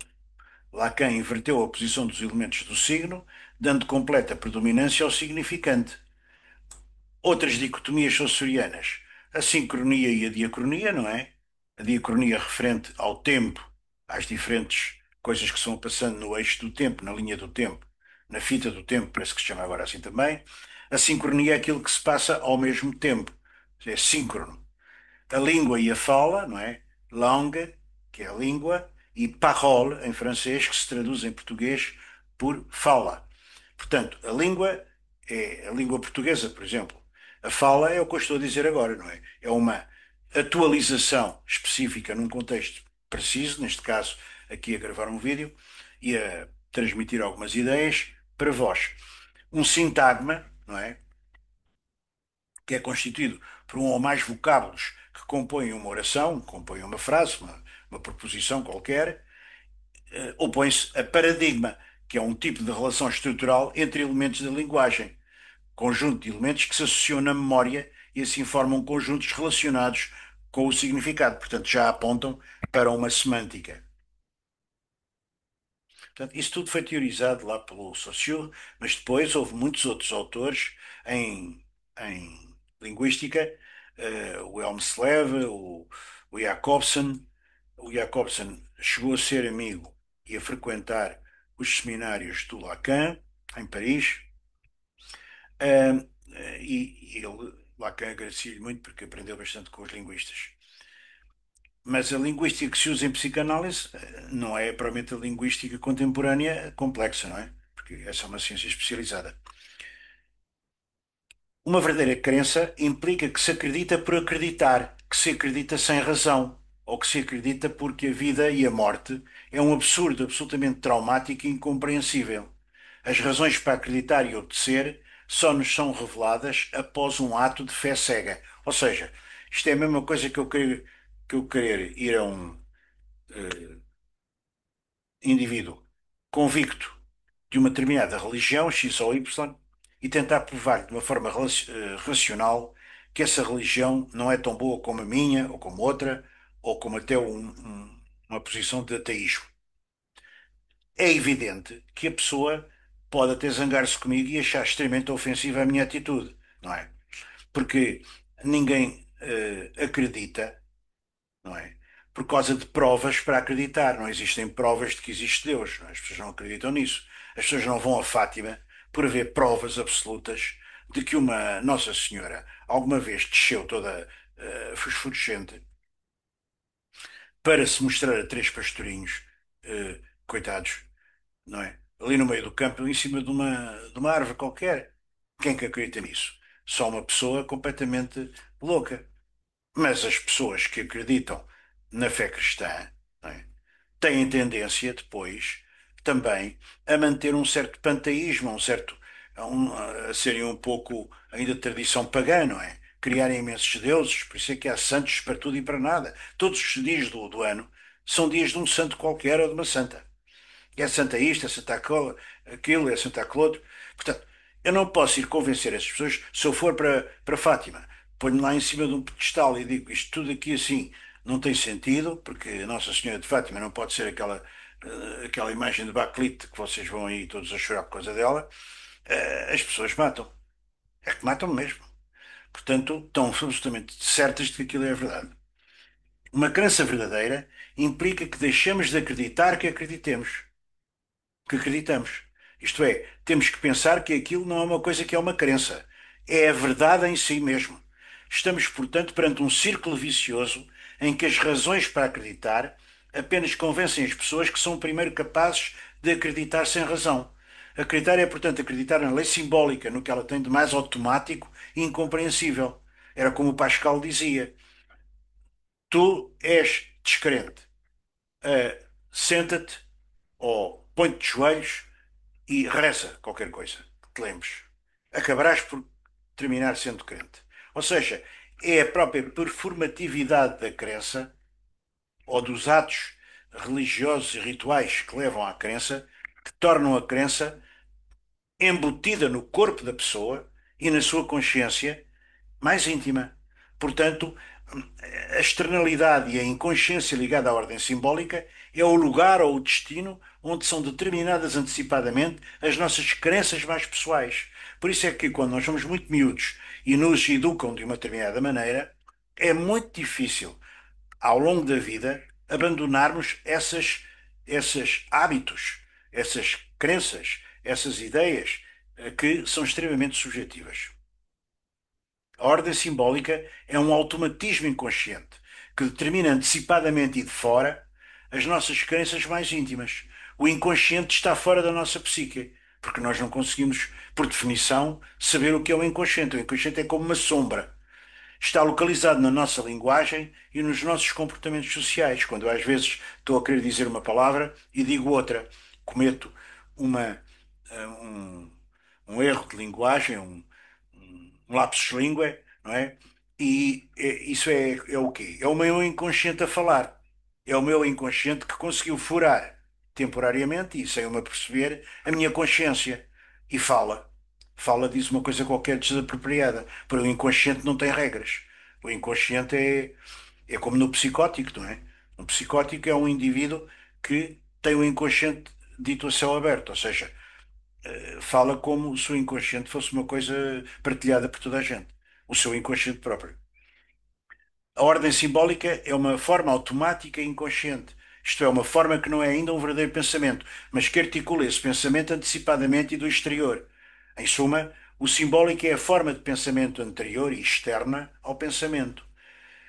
Lacan inverteu a posição dos elementos do signo, dando completa predominância ao significante. Outras dicotomias saussurianas, a sincronia e a diacronia, não é? A diacronia referente ao tempo, às diferentes coisas que se vão passando no eixo do tempo, na linha do tempo, na fita do tempo, parece que se chama agora assim também. A sincronia é aquilo que se passa ao mesmo tempo, é síncrono. A língua e a fala, não é? Langue, que é a língua, e parole, em francês, que se traduz em português por fala. Portanto, a língua é a língua portuguesa, por exemplo. A fala é o que eu estou a dizer agora, não é? É uma atualização específica num contexto preciso, neste caso, aqui a gravar um vídeo e a transmitir algumas ideias para vós. Um sintagma, não é? Que é constituído por um ou mais vocábulos que compõem uma oração, compõem uma frase, uma proposição qualquer, opõe-se a paradigma, que é um tipo de relação estrutural entre elementos da linguagem, conjunto de elementos que se associam na memória e assim formam conjuntos relacionados com o significado, portanto já apontam para uma semântica. Portanto, isso tudo foi teorizado lá pelo Saussure, mas depois houve muitos outros autores em linguística, o Helmsleve, o Jacobson. O Jacobson chegou a ser amigo e a frequentar os seminários do Lacan, em Paris, e ele, Lacan agradecia-lhe muito porque aprendeu bastante com os linguistas. Mas a linguística que se usa em psicanálise não é propriamente a linguística contemporânea complexa, não é? Porque essa é uma ciência especializada. Uma verdadeira crença implica que se acredita por acreditar, que se acredita sem razão, ou que se acredita porque a vida e a morte é um absurdo absolutamente traumático e incompreensível. As razões para acreditar e obedecer só nos são reveladas após um ato de fé cega. Ou seja, isto é a mesma coisa que eu querer ir a um indivíduo convicto de uma determinada religião, X ou Y, e tentar provar de uma forma racional que essa religião não é tão boa como a minha, ou como outra, ou como até uma posição de ateísmo. É evidente que a pessoa pode até zangar-se comigo e achar extremamente ofensiva a minha atitude, não é? Porque ninguém acredita, não é? Por causa de provas para acreditar. Não existem provas de que existe Deus. Não é? As pessoas não acreditam nisso. As pessoas não vão a Fátima por haver provas absolutas de que uma Nossa Senhora alguma vez desceu toda fosforescente para se mostrar a três pastorinhos, coitados, não é? Ali no meio do campo, em cima de uma árvore qualquer. Quem que acredita nisso? Só uma pessoa completamente louca. Mas as pessoas que acreditam na fé cristã, não é, têm tendência depois também a manter um certo panteísmo, a serem um pouco ainda de tradição pagã, não é? Criarem imensos deuses, por isso é que há santos para tudo e para nada. Todos os dias do ano são dias de um santo qualquer ou de uma santa. É santa isto, é santa aquilo, é santa aquilo outro. Portanto, eu não posso ir convencer essas pessoas se eu for para Fátima. ponho lá em cima de um pedestal e digo isto tudo aqui assim não tem sentido, porque Nossa Senhora de Fátima não pode ser aquela imagem de bakelite que vocês vão aí todos a chorar por causa dela, as pessoas matam. É que matam mesmo. Portanto, estão absolutamente certas de que aquilo é verdade. Uma crença verdadeira implica que deixamos de acreditar que acreditamos. Isto é, temos que pensar que aquilo não é uma coisa que é uma crença, é a verdade em si mesmo. Estamos, portanto, perante um círculo vicioso em que as razões para acreditar apenas convencem as pessoas que são primeiro capazes de acreditar sem razão. Acreditar é, portanto, acreditar na lei simbólica, no que ela tem de mais automático e incompreensível. Era como o Pascal dizia: tu és descrente. Senta-te ou põe-te de joelhos e reza qualquer coisa que te lembres. Acabarás por terminar sendo crente. Ou seja, é a própria performatividade da crença ou dos atos religiosos e rituais que levam à crença que tornam a crença embutida no corpo da pessoa e na sua consciência mais íntima. Portanto, a externalidade e a inconsciência ligada à ordem simbólica é o lugar ou o destino onde são determinadas antecipadamente as nossas crenças mais pessoais. Por isso é que quando nós somos muito miúdos e nos educam de uma determinada maneira, é muito difícil, ao longo da vida, abandonarmos esses hábitos, essas crenças, essas ideias que são extremamente subjetivas. A ordem simbólica é um automatismo inconsciente que determina antecipadamente e de fora as nossas crenças mais íntimas. O inconsciente está fora da nossa psique, porque nós não conseguimos, por definição, saber o que é o inconsciente. O inconsciente é como uma sombra. Está localizado na nossa linguagem e nos nossos comportamentos sociais. Quando às vezes estou a querer dizer uma palavra e digo outra, cometo uma, um, um erro de linguagem, um lapsus língua, não é? E isso é o quê? É o meu inconsciente a falar. É o meu inconsciente que conseguiu furar temporariamente e sem eu me aperceber a minha consciência e fala. Fala diz uma coisa qualquer desapropriada. Porque o inconsciente não tem regras. O inconsciente é como no psicótico, não é? Um psicótico é um indivíduo que tem o inconsciente dito a céu aberto, ou seja, fala como se o inconsciente fosse uma coisa partilhada por toda a gente. O seu inconsciente próprio. A ordem simbólica é uma forma automática e inconsciente. Isto é, uma forma que não é ainda um verdadeiro pensamento, mas que articula esse pensamento antecipadamente e do exterior. Em suma, o simbólico é a forma de pensamento anterior e externa ao pensamento.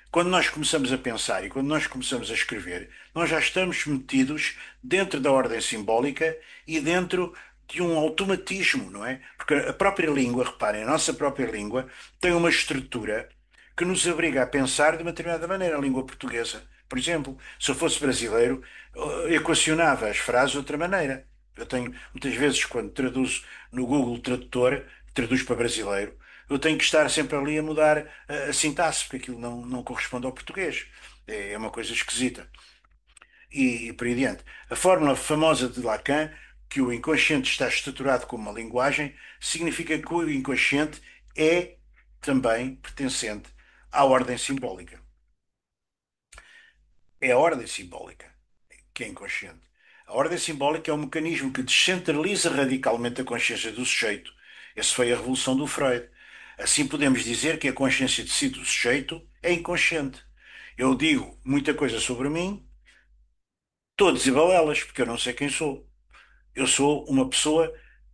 Quando nós começamos a pensar e quando nós começamos a escrever, nós já estamos metidos dentro da ordem simbólica e dentro de um automatismo, não é? Porque a própria língua, reparem, a nossa própria língua tem uma estrutura que nos obriga a pensar de uma determinada maneira, a língua portuguesa. Por exemplo, se eu fosse brasileiro, equacionava as frases de outra maneira. Eu tenho, muitas vezes, quando traduzo no Google Tradutor, traduz para brasileiro, eu tenho que estar sempre ali a mudar a sintaxe, porque aquilo não corresponde ao português. É uma coisa esquisita. E por aí adiante. A fórmula famosa de Lacan, que o inconsciente está estruturado como uma linguagem, significa que o inconsciente é também pertencente à ordem simbólica. É a ordem simbólica que é inconsciente. A ordem simbólica é um mecanismo que descentraliza radicalmente a consciência do sujeito. Essa foi a revolução do Freud. Assim podemos dizer que a consciência de si do sujeito é inconsciente. Eu digo muita coisa sobre mim, todos e balelas, porque eu não sei quem sou. Eu sou uma pessoa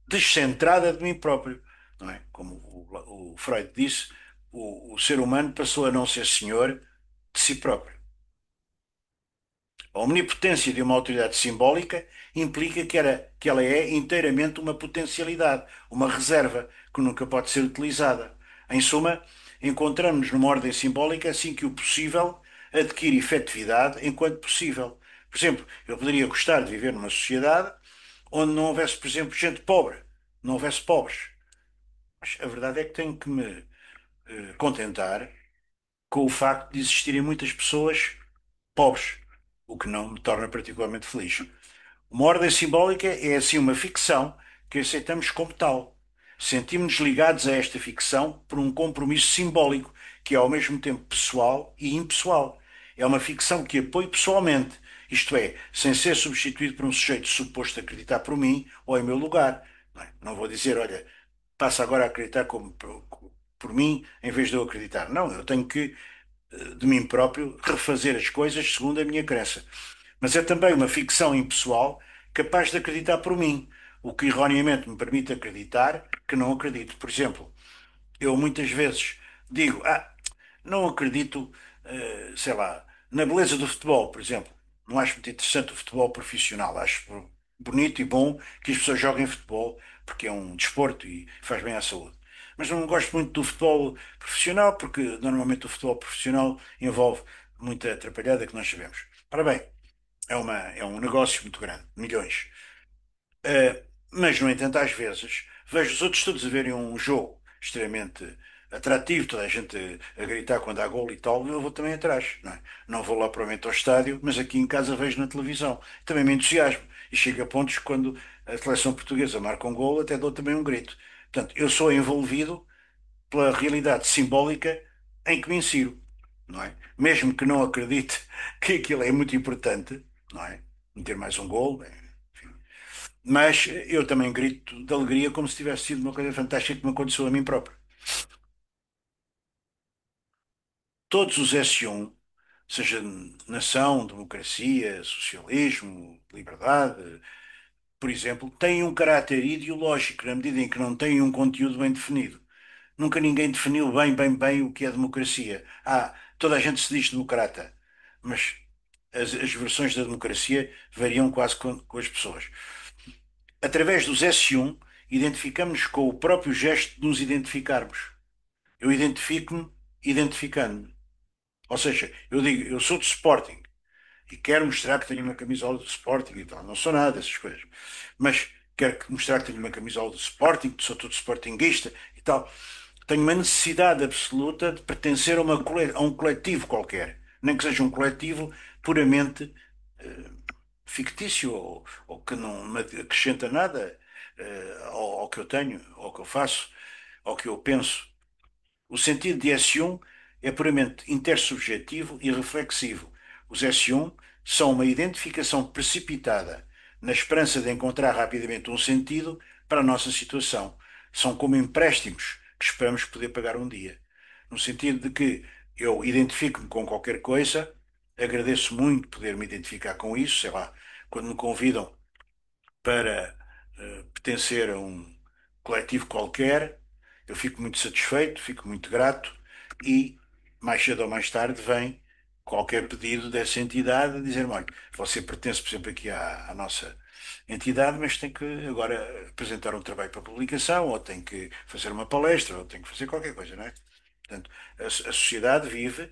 descentrada de mim próprio, não é? Como o Freud disse, o ser humano passou a não ser senhor de si próprio. A omnipotência de uma autoridade simbólica implica que ela é inteiramente uma potencialidade, uma reserva que nunca pode ser utilizada. Em suma, encontramos-nos numa ordem simbólica assim que o possível adquire efetividade enquanto possível. Por exemplo, eu poderia gostar de viver numa sociedade onde não houvesse, por exemplo, gente pobre, não houvesse pobres. Mas a verdade é que tenho que me contentar com o facto de existirem muitas pessoas pobres, o que não me torna particularmente feliz. Uma ordem simbólica é assim uma ficção que aceitamos como tal. Sentimos-nos ligados a esta ficção por um compromisso simbólico, que é ao mesmo tempo pessoal e impessoal. É uma ficção que apoio pessoalmente, isto é, sem ser substituído por um sujeito suposto a acreditar por mim ou em meu lugar. Não vou dizer, olha, passa agora a acreditar por mim em vez de eu acreditar. Não, eu tenho que, de mim próprio, refazer as coisas segundo a minha crença. Mas é também uma ficção impessoal capaz de acreditar por mim, o que erroneamente me permite acreditar que não acredito. Por exemplo, eu muitas vezes digo, não acredito, sei lá, na beleza do futebol, por exemplo. Não acho muito interessante o futebol profissional. Acho bonito e bom que as pessoas joguem futebol, porque é um desporto e faz bem à saúde. Mas não gosto muito do futebol profissional, porque normalmente o futebol profissional envolve muita atrapalhada que nós sabemos. Ora bem, é um negócio muito grande, milhões. Mas, no entanto, às vezes vejo os outros todos a verem um jogo extremamente atrativo, toda a gente a gritar quando há gol e tal, eu vou também atrás, não é? Não vou lá provavelmente ao estádio, mas aqui em casa vejo na televisão. Também me entusiasmo e chego a pontos que quando a seleção portuguesa marca um gol, até dou também um grito. Portanto, eu sou envolvido pela realidade simbólica em que me insiro, não é? Mesmo que não acredite que aquilo é muito importante, não é? Meter mais um gol, enfim. Mas eu também grito de alegria como se tivesse sido uma coisa fantástica que me aconteceu a mim próprio. Todos os S1, seja nação, democracia, socialismo, liberdade, por exemplo, têm um caráter ideológico na medida em que não têm um conteúdo bem definido. Nunca ninguém definiu bem o que é democracia. Toda a gente se diz democrata, mas as versões da democracia variam quase com as pessoas. Através dos S1, identificamos-nos com o próprio gesto de nos identificarmos. Eu identifico-me identificando-me. Ou seja, eu digo, eu sou de Sporting e quero mostrar que tenho uma camisola do Sporting e tal. Não sou nada dessas coisas. Mas quero mostrar que tenho uma camisola do Sporting, que sou todo sportinguista e tal. Tenho uma necessidade absoluta de pertencer a um coletivo qualquer. Nem que seja um coletivo puramente fictício ou que não me acrescenta nada ao que eu tenho, ao que eu faço, ao que eu penso. O sentido de S1 é puramente intersubjetivo e reflexivo. Os S1 são uma identificação precipitada, na esperança de encontrar rapidamente um sentido para a nossa situação. São como empréstimos que esperamos poder pagar um dia. No sentido de que eu identifico-me com qualquer coisa, agradeço muito poder me identificar com isso, sei lá, quando me convidam para pertencer a um coletivo qualquer, eu fico muito satisfeito, fico muito grato e mais cedo ou mais tarde vem qualquer pedido dessa entidade a dizer-me, olha, você pertence, por exemplo, aqui à nossa entidade, mas tem que agora apresentar um trabalho para publicação, ou tem que fazer uma palestra, ou tem que fazer qualquer coisa, não é? Portanto, a sociedade vive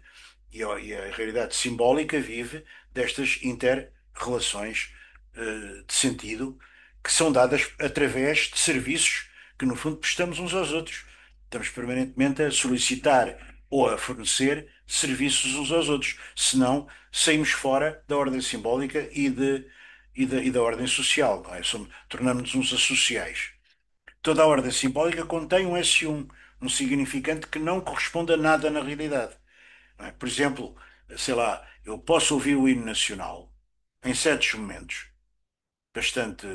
e a realidade simbólica vive destas inter-relações de sentido que são dadas através de serviços que, no fundo, prestamos uns aos outros. Estamos permanentemente a solicitar ou a fornecer serviços uns aos outros. Senão, saímos fora da ordem simbólica e da ordem social. Não é? Tornamos-nos uns associais. Toda a ordem simbólica contém um S1, um significante que não corresponde a nada na realidade. Não é? Por exemplo, sei lá, eu posso ouvir o hino nacional em certos momentos, bastante,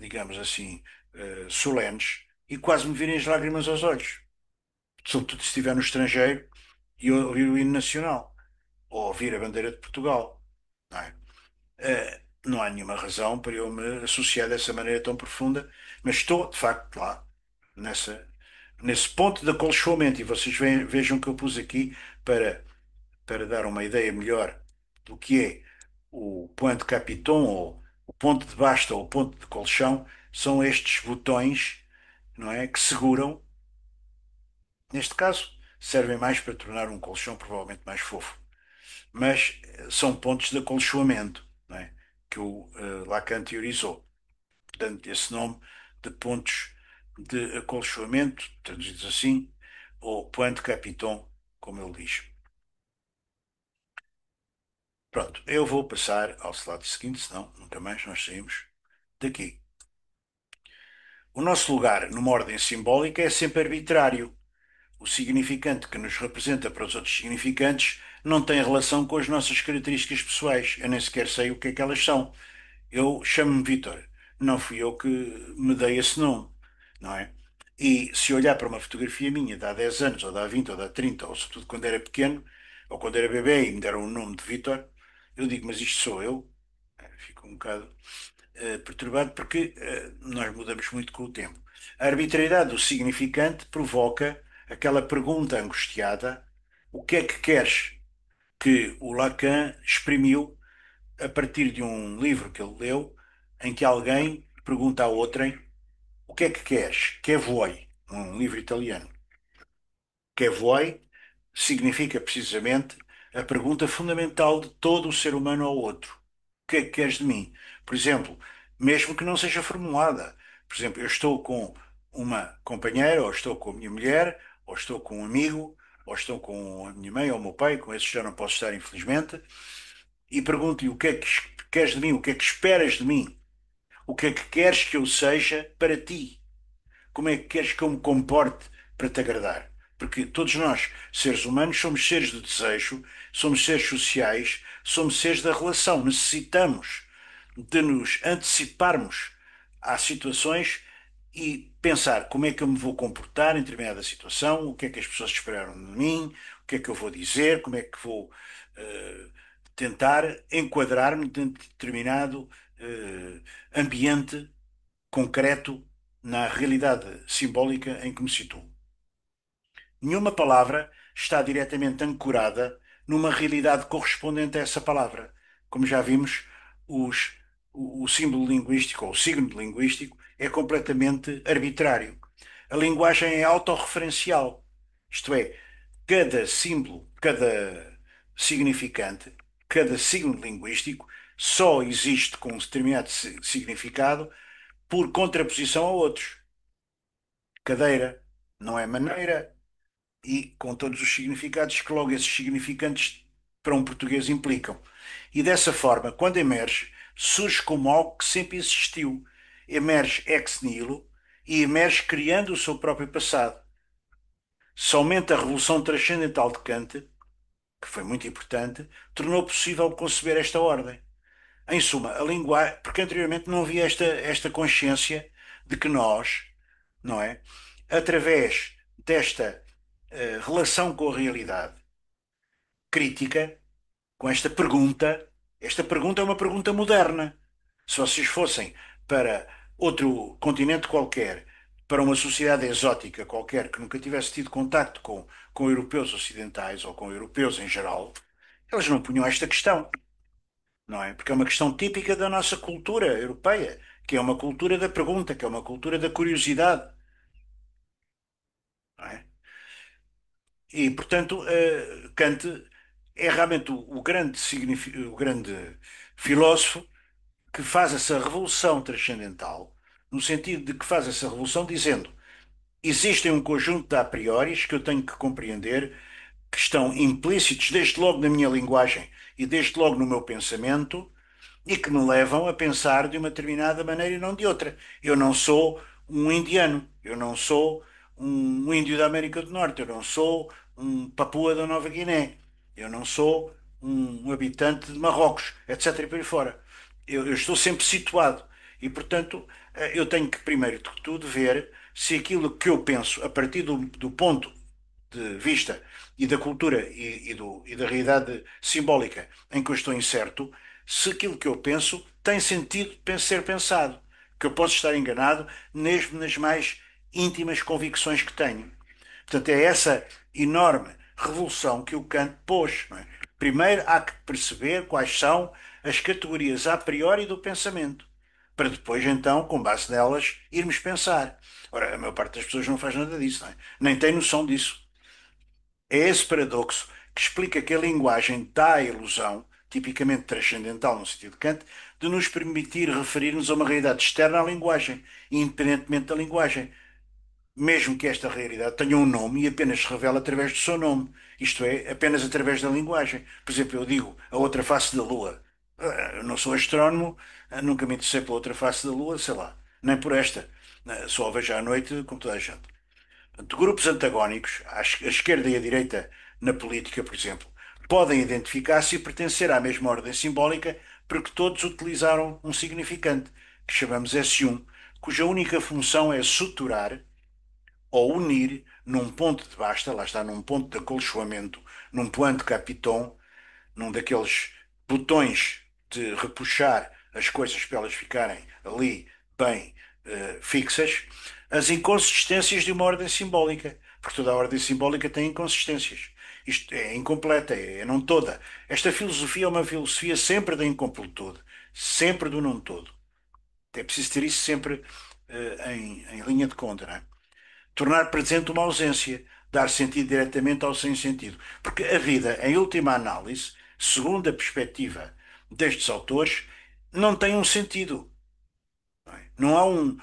digamos assim, solenes, e quase me virem as lágrimas aos olhos. Sobretudo se estiver no estrangeiro e eu ouvir o hino nacional, ou ouvir a bandeira de Portugal. Não é? Não há nenhuma razão para eu me associar dessa maneira tão profunda, mas estou, de facto, lá, nessa, nesse ponto de acolchoamento, e vocês vejam que eu pus aqui para dar uma ideia melhor do que é o point de capiton, ou o ponto de basta, ou o ponto de colchão, são estes botões, não é, que seguram, neste caso, servem mais para tornar um colchão provavelmente mais fofo, mas são pontos de acolchoamento, não é, que o Lacan teorizou. Portanto, esse nome de pontos de acolchoamento, traduzidos assim, ou point de capiton, como ele diz. Pronto, eu vou passar ao slide seguinte, senão nunca mais nós saímos daqui. O nosso lugar numa ordem simbólica é sempre arbitrário. O significante que nos representa para os outros significantes não tem relação com as nossas características pessoais. Eu nem sequer sei o que é que elas são. Eu chamo-me Vítor. Não fui eu que me dei esse nome, não é? E se olhar para uma fotografia minha de há 10 anos, ou de há 20, ou de há 30, ou sobretudo quando era pequeno, ou quando era bebê e me deram o nome de Vítor, eu digo, mas isto sou eu? Fico um bocado perturbado porque nós mudamos muito com o tempo. A arbitrariedade do significante provoca aquela pergunta angustiada: o que é que queres? Que o Lacan exprimiu a partir de um livro que ele leu, em que alguém pergunta a outrem: o que é que queres? Que vuoi? Um livro italiano. Que vuoi significa precisamente a pergunta fundamental de todo o ser humano ao outro: o que é que queres de mim? Por exemplo, mesmo que não seja formulada. Por exemplo, eu estou com uma companheira, ou estou com a minha mulher, ou estou com um amigo, ou estou com a minha mãe ou o meu pai, com esses já não posso estar, infelizmente, e pergunto-lhe o que é que queres de mim, o que é que esperas de mim, o que é que queres que eu seja para ti. Como é que queres que eu me comporte para te agradar? Porque todos nós, seres humanos, somos seres de desejo, somos seres sociais, somos seres da relação. Necessitamos de nos anteciparmos às situações e pensar como é que eu me vou comportar em determinada situação, o que é que as pessoas esperaram de mim, o que é que eu vou dizer, como é que vou eh, tentar enquadrar-me dentro de determinado ambiente concreto na realidade simbólica em que me situo. Nenhuma palavra está diretamente ancorada numa realidade correspondente a essa palavra. Como já vimos, os- o símbolo linguístico ou o signo linguístico é completamente arbitrário. A linguagem é autorreferencial, isto é, cada símbolo, cada significante, cada signo linguístico só existe com um determinado significado por contraposição a outros. Cadeira não é maneira, e com todos os significados que logo esses significantes para um português implicam. E dessa forma, quando emerge, surge como algo que sempre existiu. Emerge ex nihilo e emerge criando o seu próprio passado. Somente a revolução transcendental de Kant, que foi muito importante, tornou possível conceber esta ordem. Em suma, a linguagem, porque anteriormente não havia esta consciência de que nós, não é, através desta relação com a realidade crítica, com esta pergunta é uma pergunta moderna. Se vocês fossem para outro continente qualquer, para uma sociedade exótica qualquer que nunca tivesse tido contacto com europeus ocidentais ou com europeus em geral, eles não punham esta questão, não é? Porque é uma questão típica da nossa cultura europeia, que é uma cultura da pergunta, que é uma cultura da curiosidade, não é? E, portanto, Kant é realmente o grande filósofo que faz essa revolução transcendental, no sentido de que faz essa revolução dizendo: existem um conjunto de a prioris que eu tenho que compreender, que estão implícitos desde logo na minha linguagem e desde logo no meu pensamento, e que me levam a pensar de uma determinada maneira e não de outra. Eu não sou um indiano, eu não sou um índio da América do Norte, eu não sou um Papua da Nova Guiné, eu não sou um habitante de Marrocos, etc. e por aí fora. Eu estou sempre situado e, portanto, eu tenho que, primeiro de tudo, ver se aquilo que eu penso a partir do ponto de vista e da cultura e da realidade simbólica em que eu estou incerto, se aquilo que eu penso tem sentido ser pensado, que eu posso estar enganado mesmo nas mais íntimas convicções que tenho. Portanto, é essa enorme revolução que o Kant pôs, não é? Primeiro há que perceber quais são as categorias a priori do pensamento, para depois, então, com base nelas, irmos pensar. Ora, a maior parte das pessoas não faz nada disso, não é? Nem tem noção disso. É esse paradoxo que explica que a linguagem dá a ilusão, tipicamente transcendental no sentido de Kant, de nos permitir referir-nos a uma realidade externa à linguagem, independentemente da linguagem, mesmo que esta realidade tenha um nome e apenas se revela através do seu nome, isto é, apenas através da linguagem. Por exemplo, eu digo a outra face da Lua. Eu não sou astrónomo, nunca me interessei pela outra face da Lua, sei lá, nem por esta. Só a vejo à noite com toda a gente. Portanto, grupos antagónicos, a esquerda e a direita na política, por exemplo, podem identificar-se e pertencer à mesma ordem simbólica porque todos utilizaram um significante, que chamamos S1, cuja única função é suturar ou unir num ponto de basta, lá está, num ponto de acolchoamento, num point de capiton, num daqueles botões de repuxar as coisas para elas ficarem ali bem fixas, as inconsistências de uma ordem simbólica, porque toda a ordem simbólica tem inconsistências. Isto é incompleta, é não toda. Esta filosofia é uma filosofia sempre da incompletude, sempre do não todo. É preciso ter isso sempre em linha de conta, não é? Tornar presente uma ausência, dar sentido diretamente ao sem sentido. Porque a vida, em última análise, segundo a perspectiva destes autores, não tem um sentido. Não há um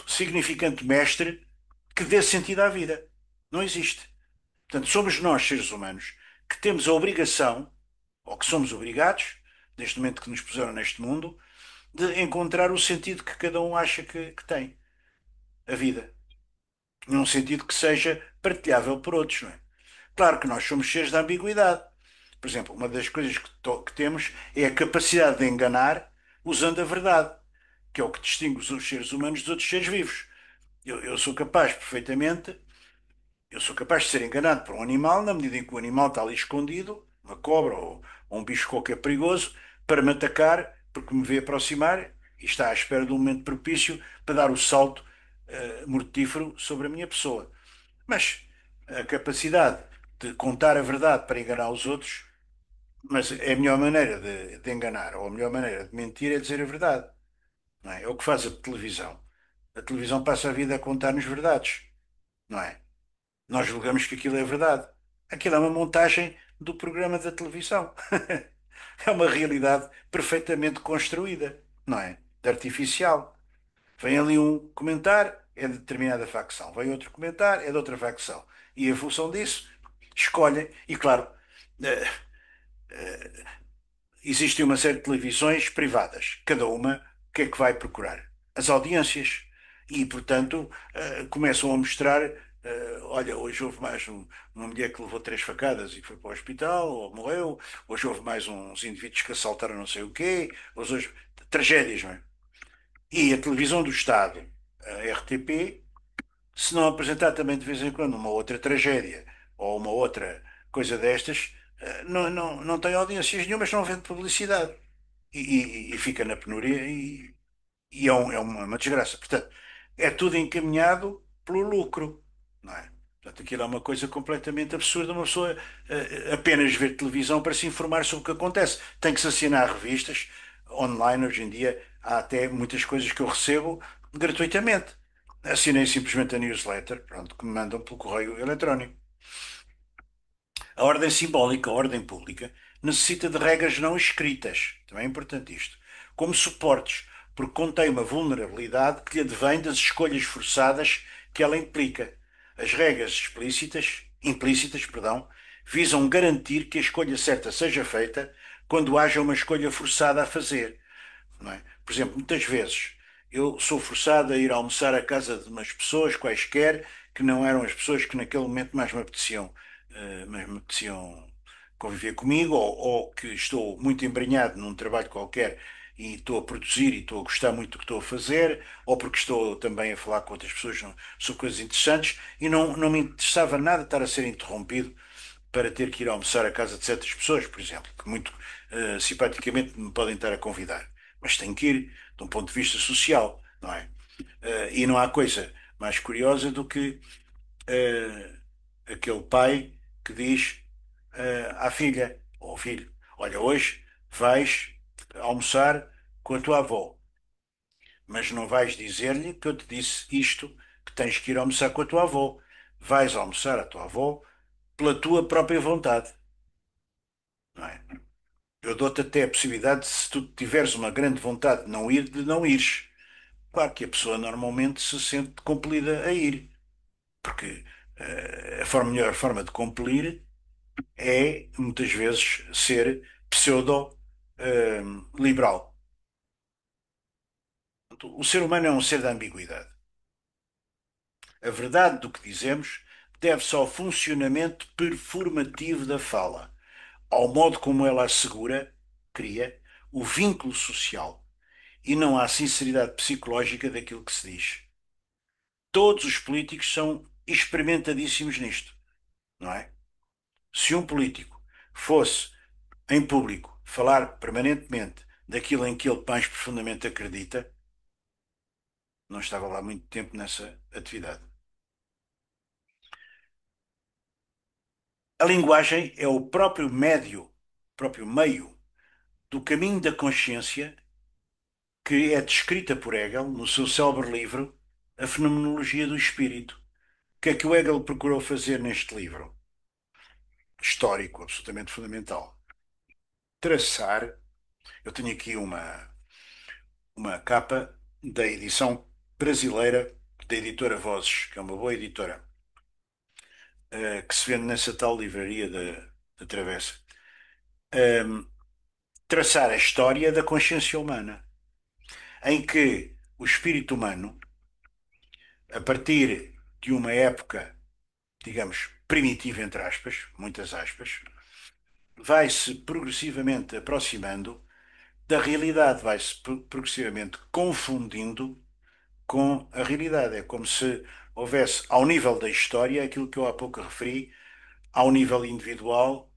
significante mestre que dê sentido à vida. Não existe. Portanto, somos nós, seres humanos, que temos a obrigação, ou que somos obrigados, desde o momento que nos puseram neste mundo, de encontrar o sentido que cada um acha que tem, a vida. Num sentido que seja partilhável por outros, não é? Claro que nós somos seres de ambiguidade. Por exemplo, uma das coisas que temos é a capacidade de enganar usando a verdade, que é o que distingue os seres humanos dos outros seres vivos. Eu sou capaz perfeitamente, eu sou capaz de ser enganado por um animal na medida em que o animal está ali escondido, uma cobra ou um bicho qualquer perigoso, para me atacar porque me vê aproximar e está à espera de um momento propício para dar o salto mortífero sobre a minha pessoa. Mas a capacidade de contar a verdade para enganar os outros, mas é a melhor maneira de enganar, ou a melhor maneira de mentir é dizer a verdade. Não é? É o que faz a televisão. A televisão passa a vida a contar-nos verdades, não é? Nós julgamos que aquilo é verdade. Aquilo é uma montagem do programa da televisão. É uma realidade perfeitamente construída, não é? De artificial. Vem ali um comentar, é de determinada facção. Vem outro comentar, é de outra facção. E em função disso, escolhem. E claro, eh, existem uma série de televisões privadas. Cada uma, o que é que vai procurar? As audiências. E, portanto, começam a mostrar. Olha, hoje houve mais uma mulher que levou 3 facadas e foi para o hospital, ou morreu. Hoje houve mais uns indivíduos que assaltaram não sei o quê. Hoje, tragédias, não é? E a televisão do Estado, a RTP, se não apresentar também de vez em quando uma outra tragédia ou uma outra coisa destas, não tem audiências nenhumas, não vende publicidade. E fica na penúria e é uma desgraça. Portanto, é tudo encaminhado pelo lucro, não é? Portanto, aquilo é uma coisa completamente absurda. Uma pessoa apenas ver televisão para se informar sobre o que acontece. Tem que se assinar revistas online. Hoje em dia há até muitas coisas que eu recebo gratuitamente. Assinei simplesmente a newsletter, pronto, que me mandam pelo correio eletrónico. A ordem simbólica, a ordem pública, necessita de regras não escritas, também é importante isto, como suportes, porque contém uma vulnerabilidade que lhe advém das escolhas forçadas que ela implica. As regras implícitas, perdão, visam garantir que a escolha certa seja feita quando haja uma escolha forçada a fazer, não é? Por exemplo, muitas vezes eu sou forçado a ir almoçar à casa de umas pessoas quaisquer que não eram as pessoas que naquele momento mais me apeteciam conviver comigo, ou que estou muito embrenhado num trabalho qualquer e estou a produzir e estou a gostar muito do que estou a fazer, ou porque estou também a falar com outras pessoas sobre coisas interessantes e não me interessava nada estar a ser interrompido para ter que ir almoçar à casa de certas pessoas, por exemplo, que muito simpaticamente me podem estar a convidar. Mas tenho que ir de um ponto de vista social, não é? E não há coisa mais curiosa do que aquele pai que diz à filha ou ao filho: Olha, hoje vais almoçar com a tua avó, mas não vais dizer-lhe que eu te disse isto, que tens que ir almoçar com a tua avó. Vais almoçar a tua avó pela tua própria vontade, não é? Eu dou-te até a possibilidade, se tu tiveres uma grande vontade de não ires. Claro que a pessoa normalmente se sente compelida a ir, porque melhor forma de compelir é, muitas vezes, ser pseudo-liberal. O ser humano é um ser da ambiguidade. A verdade do que dizemos deve-se ao funcionamento performativo da fala, ao modo como ela assegura, cria, o vínculo social e não à sinceridade psicológica daquilo que se diz. Todos os políticos são experimentadíssimos nisto, não é? Se um político fosse, em público, falar permanentemente daquilo em que ele mais profundamente acredita, não estava lá muito tempo nessa atividade. A linguagem é o próprio meio do caminho da consciência que é descrita por Hegel no seu célebre livro A Fenomenologia do Espírito. O que é que o Hegel procurou fazer neste livro? Histórico, absolutamente fundamental. Traçar, eu tenho aqui uma capa da edição brasileira da editora Vozes, que é uma boa editora, que se vende nessa tal livraria da Travessa. Ehm, Traçar a história da consciência humana, em que o espírito humano, a partir de uma época, digamos, primitiva, entre aspas, muitas aspas, vai-se progressivamente aproximando da realidade, vai-se progressivamente confundindo com a realidade. É como se houvesse, ao nível da história, aquilo que eu há pouco referi, ao nível individual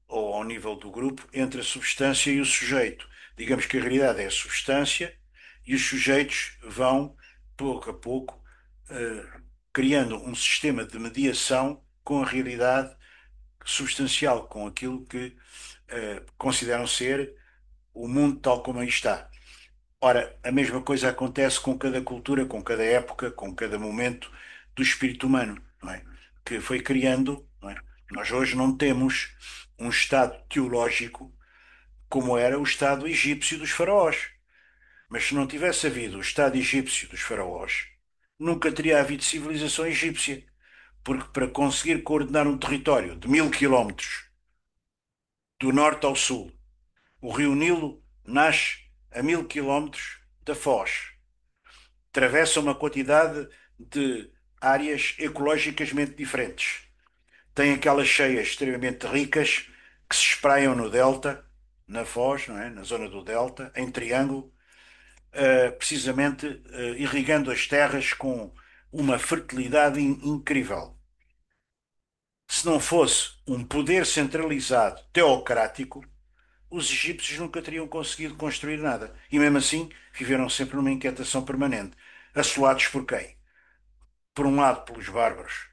ou ao nível do grupo, entre a substância e o sujeito. Digamos que a realidade é a substância e os sujeitos vão, pouco a pouco, eh, criando um sistema de mediação com a realidade substancial, com aquilo que consideram ser o mundo tal como aí está. Ora, a mesma coisa acontece com cada cultura, com cada época, com cada momento do espírito humano, não é? Que foi criando, não é? Nós hoje não temos um estado teológico como era o estado egípcio dos faraós. Mas se não tivesse havido o estado egípcio dos faraós, nunca teria havido civilização egípcia. Porque para conseguir coordenar um território de 1000 quilómetros do norte ao sul, o rio Nilo nasce a 1000 quilómetros da Foz, atravessa uma quantidade de áreas ecologicamente diferentes. Tem aquelas cheias extremamente ricas que se espraiam no delta, na Foz, não é? Na zona do delta, em triângulo, precisamente irrigando as terras com uma fertilidade incrível. Se não fosse um poder centralizado, teocrático, os egípcios nunca teriam conseguido construir nada. E mesmo assim, viveram sempre numa inquietação permanente. Assolados por quem? Por um lado, pelos bárbaros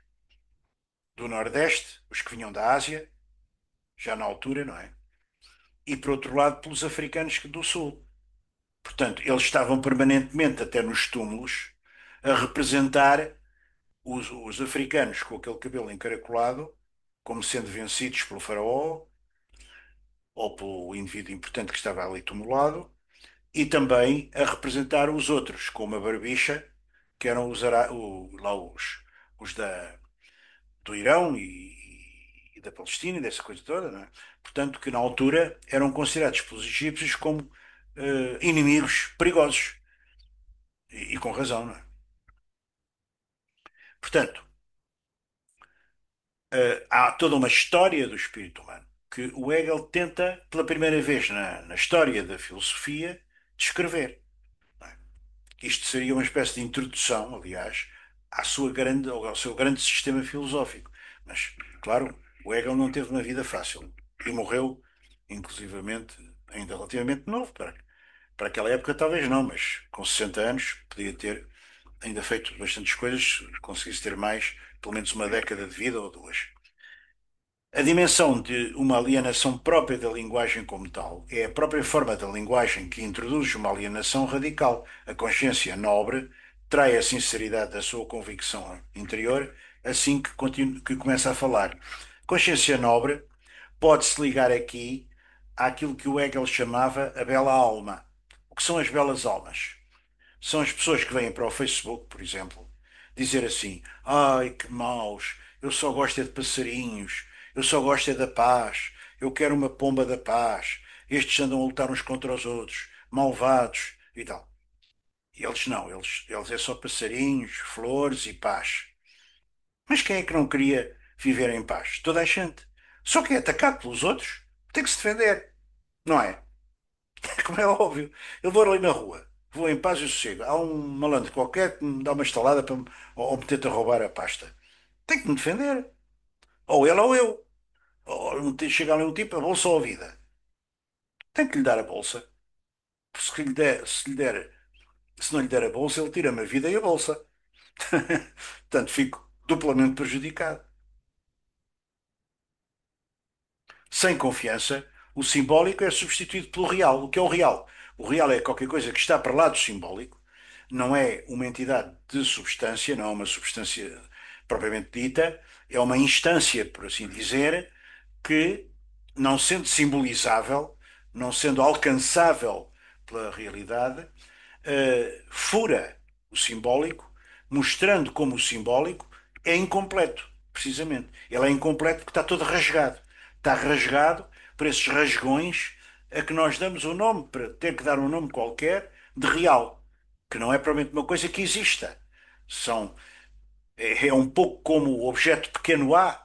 do Nordeste, os que vinham da Ásia, já na altura, não é? E por outro lado, pelos africanos do Sul. Portanto, eles estavam permanentemente, até nos túmulos, a representar os africanos com aquele cabelo encaracolado, como sendo vencidos pelo faraó ou pelo indivíduo importante que estava ali tumulado, e também a representar os outros, com uma barbicha, que eram lá os do Irão e da Palestina e dessa coisa toda, não é? Portanto, que na altura eram considerados pelos egípcios como inimigos perigosos, e com razão, não é? Portanto, há toda uma história do espírito humano que o Hegel tenta, pela primeira vez na história da filosofia, descrever. Não é? Isto seria uma espécie de introdução, aliás, ao seu grande sistema filosófico. Mas, claro, o Hegel não teve uma vida fácil e morreu, inclusivamente, ainda relativamente novo. Para aquela época, talvez não, mas com 60 anos podia ter ainda feito bastantes coisas, conseguisse ter mais, pelo menos uma década de vida ou duas. A dimensão de uma alienação própria da linguagem como tal é a própria forma da linguagem que introduz uma alienação radical. A consciência nobre trai a sinceridade da sua convicção interior assim que começa a falar. Consciência nobre pode-se ligar aqui àquilo que o Hegel chamava a bela alma. O que são as belas almas? São as pessoas que vêm para o Facebook, por exemplo, dizer assim: ai, que maus, eu só gosto é de passarinhos, eu só gosto é da paz, eu quero uma pomba da paz, estes andam a lutar uns contra os outros, malvados e tal. Eles não, eles é só passarinhos, flores e paz. Mas quem é que não queria viver em paz? Toda a gente. Só que é atacado pelos outros, tem que se defender, não é? Como é óbvio. Eu vou ali na rua, vou em paz e sossego. Há um malandro qualquer que me dá uma estalada ou me tenta roubar a pasta. Tem que me defender. Ou ele ou eu. Chega ali um tipo, a bolsa ou a vida. Tem que lhe dar a bolsa. Se não lhe der a bolsa, ele tira-me a vida e a bolsa. Portanto, fico duplamente prejudicado. Sem confiança, o simbólico é substituído pelo real. O que é o real? O real é qualquer coisa que está para lá do simbólico, não é uma entidade de substância, não é uma substância propriamente dita, é uma instância, por assim dizer, que, não sendo simbolizável, não sendo alcançável pela realidade, fura o simbólico, mostrando como o simbólico é incompleto, precisamente. Ele é incompleto porque está todo rasgado. Está rasgado por esses rasgões a que nós damos o nome, para ter que dar um nome qualquer, de real, que não é propriamente uma coisa que exista. São, é um pouco como o objeto pequeno a,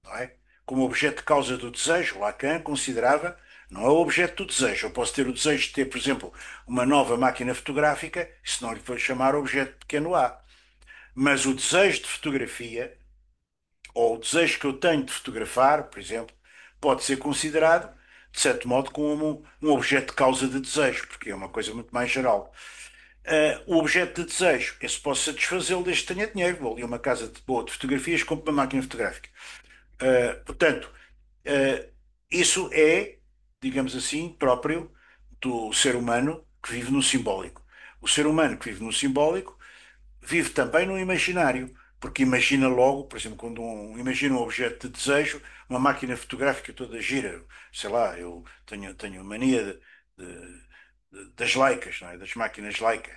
não é? Como objeto de causa do desejo, Lacan considerava, não é o objeto do desejo. Eu posso ter o desejo de ter, por exemplo, uma nova máquina fotográfica, isso não lhe vou chamar objeto pequeno a. Mas o desejo de fotografia, ou o desejo que eu tenho de fotografar, por exemplo, pode ser considerado, de certo modo, como um objeto de causa de desejo, porque é uma coisa muito mais geral. O objeto de desejo, esse posso satisfazê-lo desde que tenha dinheiro. Vou ali a uma casa boa de fotografias, compro uma máquina fotográfica. Portanto, Uh, isso é, digamos assim, próprio do ser humano que vive no simbólico. O ser humano que vive no simbólico vive também no imaginário, porque imagina logo, por exemplo, quando imagina um objeto de desejo, uma máquina fotográfica toda gira, sei lá, eu tenho mania das Leicas, não é? Das máquinas Leica.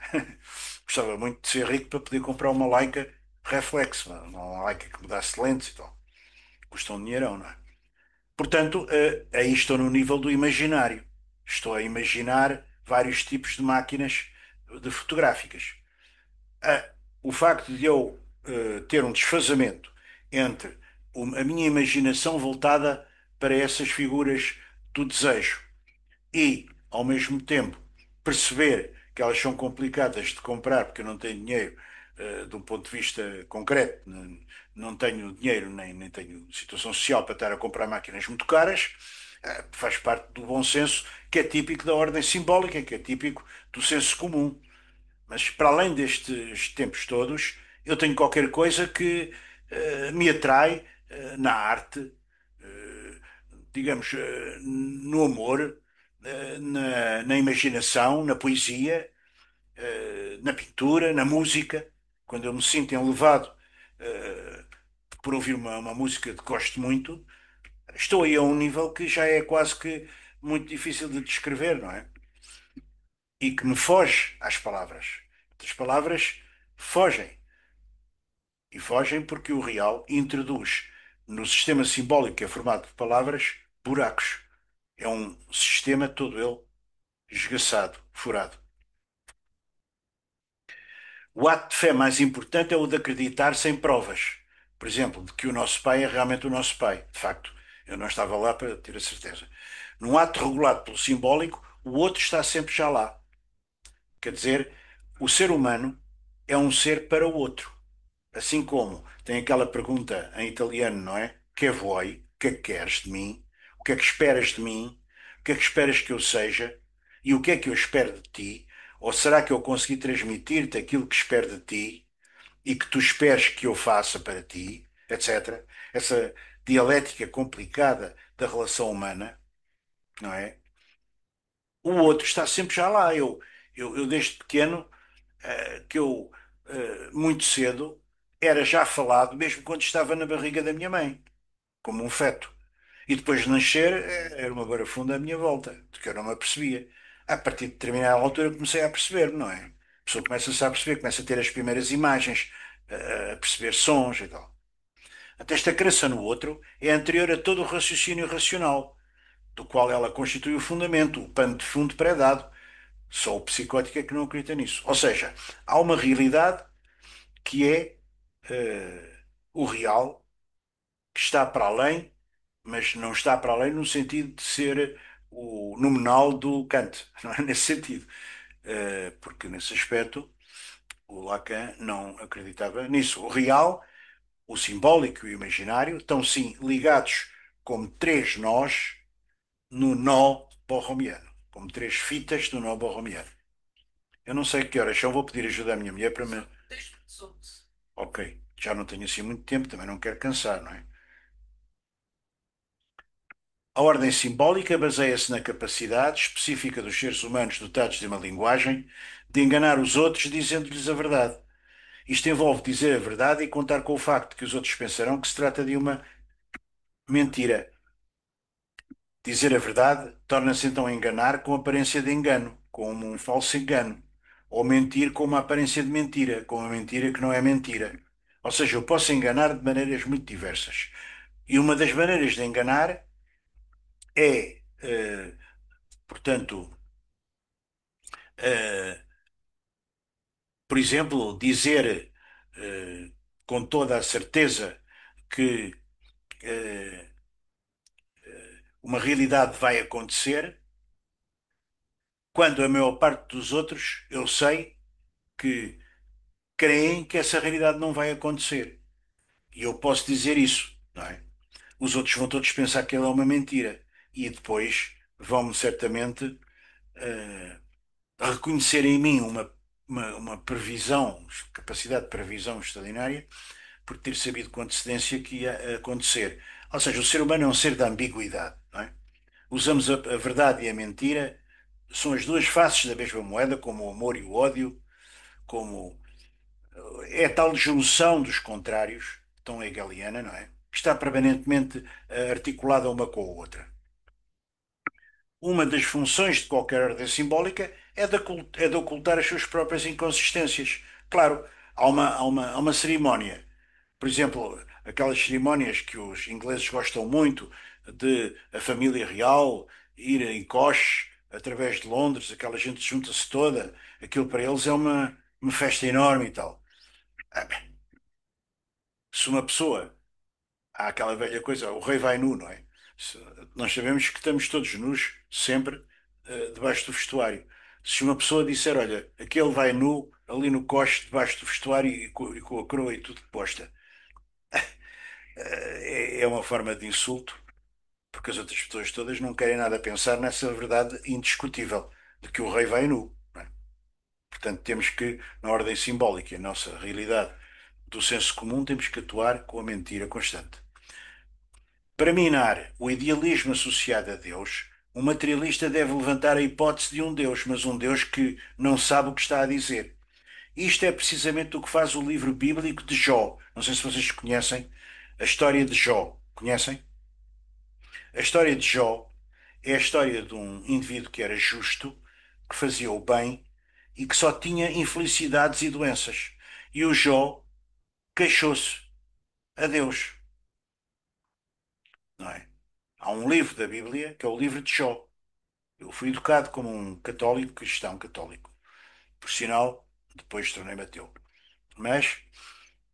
Gostava muito de ser rico para poder comprar uma Leica reflex, uma Leica que me desse lentes e tal. Custa um dinheirão, não é? Portanto, aí estou no nível do imaginário. Estou a imaginar vários tipos de máquinas de fotográficas. Ah, o facto de eu ter um desfazamento entre a minha imaginação voltada para essas figuras do desejo e, ao mesmo tempo, perceber que elas são complicadas de comprar porque eu não tenho dinheiro, de um ponto de vista concreto, não tenho dinheiro nem tenho situação social para estar a comprar máquinas muito caras, faz parte do bom senso que é típico da ordem simbólica, que é típico do senso comum. Mas para além destes tempos todos, eu tenho qualquer coisa que me atrai na arte, eh, digamos, no amor, na imaginação, na poesia, na pintura, na música. Quando eu me sinto enlevado por ouvir uma música que gosto muito, estou aí a um nível que já é quase que muito difícil de descrever, não é? E que me foge às palavras. As palavras fogem. E fogem porque o real introduz no sistema simbólico que é formado de palavras buracos. É um sistema todo ele esgaçado, furado. O ato de fé mais importante é o de acreditar sem provas. Por exemplo, de que o nosso pai é realmente o nosso pai. De facto, eu não estava lá para ter a certeza. Num ato regulado pelo simbólico, o outro está sempre já lá. Quer dizer, o ser humano é um ser para o outro. Assim como tem aquela pergunta em italiano, não é? Que vuoi? O que é que queres de mim? O que é que esperas de mim? O que é que esperas que eu seja? E o que é que eu espero de ti? Ou será que eu consegui transmitir-te aquilo que espero de ti e que tu esperes que eu faça para ti, etc. Essa dialética complicada da relação humana, não é? O outro está sempre já lá. Eu desde pequeno, que eu, muito cedo, era já falado, mesmo quando estava na barriga da minha mãe, como um feto. E depois de nascer, era uma barafunda à minha volta, de que eu não me apercebia. A partir de determinada altura comecei a perceber, não é? A pessoa começa-se a perceber, começa a ter as primeiras imagens, a perceber sons e tal. Até esta crença no outro é anterior a todo o raciocínio racional, do qual ela constitui o fundamento, o pano de fundo pré-dado Só o psicótico é que não acredita nisso. Ou seja, há uma realidade que é o real, que está para além, mas não está para além no sentido de ser o nominal do Kant, não é nesse sentido. Porque nesse aspecto o Lacan não acreditava nisso. O real, o simbólico e o imaginário estão sim ligados como três nós no nó borromiano, como três fitas do nó borromiano. Eu não sei que horas são, vou pedir ajuda à minha mulher para me. Desde que somos. Ok, já não tenho assim muito tempo, também não quero cansar, não é? A ordem simbólica baseia-se na capacidade específica dos seres humanos dotados de uma linguagem de enganar os outros dizendo-lhes a verdade. Isto envolve dizer a verdade e contar com o facto de que os outros pensarão que se trata de uma mentira. Dizer a verdade torna-se então enganar com aparência de engano, como um falso engano, ou mentir com uma aparência de mentira, com uma mentira que não é mentira. Ou seja, eu posso enganar de maneiras muito diversas. E uma das maneiras de enganar é, portanto, eh, por exemplo, dizer com toda a certeza que eh, uma realidade vai acontecer, quando a maior parte dos outros eu sei que creem que essa realidade não vai acontecer. E eu posso dizer isso, não é? Os outros vão todos pensar que ele é uma mentira e depois vão-me certamente eh, reconhecer em mim uma previsão, capacidade de previsão extraordinária por ter sabido com antecedência que ia acontecer. Ou seja, o ser humano é um ser da ambiguidade, não é? Usamos a verdade e a mentira, são as duas faces da mesma moeda, como o amor e o ódio, como é a tal junção dos contrários, tão hegeliana, não é? Que está permanentemente articulada uma com a outra. Uma das funções de qualquer ordem simbólica é de ocultar as suas próprias inconsistências. Claro, há uma cerimónia, por exemplo, aquelas cerimónias que os ingleses gostam muito de a família real ir em coche através de Londres, aquela gente junta-se toda, aquilo para eles é uma festa enorme e tal. Ah, bem, se uma pessoa há aquela velha coisa, o rei vai nu, não é? Se- Nós sabemos que estamos todos nus, sempre, debaixo do vestuário. Se uma pessoa disser, olha, aquele vai nu, ali no coche, debaixo do vestuário e com a coroa e tudo posta, é uma forma de insulto, porque as outras pessoas todas não querem nada pensar nessa verdade indiscutível de que o rei vai nu, não é? Portanto, temos que, na ordem simbólica, a nossa realidade do senso comum, temos que atuar com a mentira constante. Para minar o idealismo associado a Deus, um materialista deve levantar a hipótese de um Deus, mas um Deus que não sabe o que está a dizer. Isto é precisamente o que faz o livro bíblico de Jó. Não sei se vocês conhecem a história de Jó. Conhecem? A história de Jó é a história de um indivíduo que era justo, que fazia o bem e que só tinha infelicidades e doenças. E o Jó queixou-se a Deus, não é? Há um livro da Bíblia que é o livro de Jó. Eu fui educado como um católico cristão católico. Por sinal, depois tornei-me ateu. Mas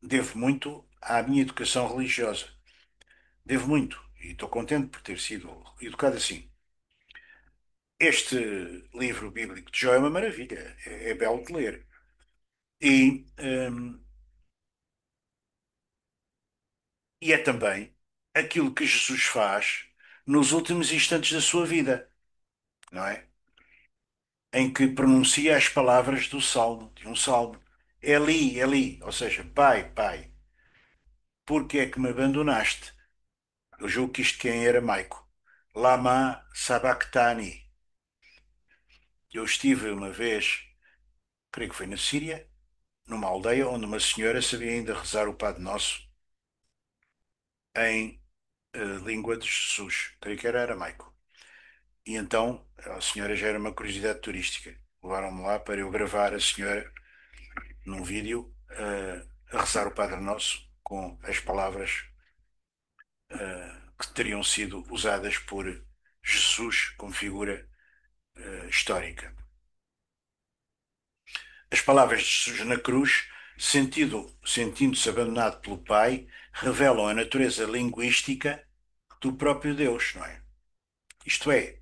devo muito à minha educação religiosa. Devo muito. E estou contente por ter sido educado assim. Este livro bíblico de Jó é uma maravilha. É belo de ler. E, e é também aquilo que Jesus faz nos últimos instantes da sua vida, não é? Em que pronuncia as palavras do salmo, de um salmo. Eli, Eli, ou seja, Pai, Pai, porque é que me abandonaste? Eu julgo que isto que é em aramaico. Lama sabachthani. Eu estive uma vez, creio que foi na Síria, numa aldeia onde uma senhora sabia ainda rezar o Padre Nosso em língua de Jesus. Creio que era aramaico. E então a senhora já era uma curiosidade turística. Levaram-me lá para eu gravar a senhora num vídeo a rezar o Padre Nosso com as palavras que teriam sido usadas por Jesus como figura histórica. As palavras de Jesus na cruz, sentindo-se abandonado pelo Pai, revelam a natureza linguística do próprio Deus, não é? Isto é,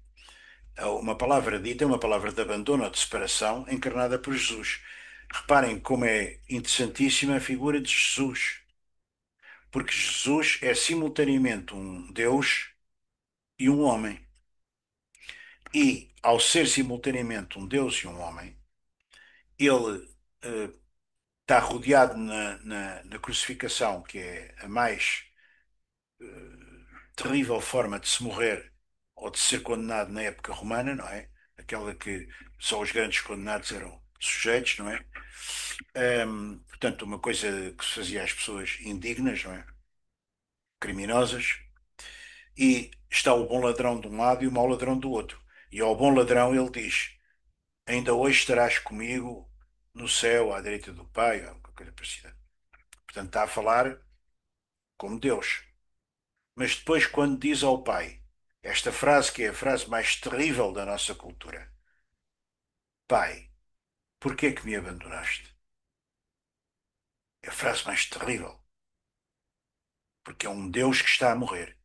uma palavra dita é uma palavra de abandono ou de separação encarnada por Jesus. Reparem como é interessantíssima a figura de Jesus, porque Jesus é simultaneamente um Deus e um homem. E, ao ser simultaneamente um Deus e um homem, ele está rodeado na crucificação, que é a mais terrível forma de se morrer ou de ser condenado na época romana, não é? Aquela que só os grandes condenados eram sujeitos, não é? Portanto, uma coisa que se fazia às pessoas indignas, não é? Criminosas. E está o bom ladrão de um lado e o mau ladrão do outro. E ao bom ladrão ele diz: Ainda hoje estarás comigo no céu, à direita do Pai, ou alguma coisa parecida. Portanto, está a falar como Deus. Mas depois, quando diz ao Pai, esta frase que é a frase mais terrível da nossa cultura: Pai, porquê que me abandonaste? É a frase mais terrível, porque é um Deus que está a morrer.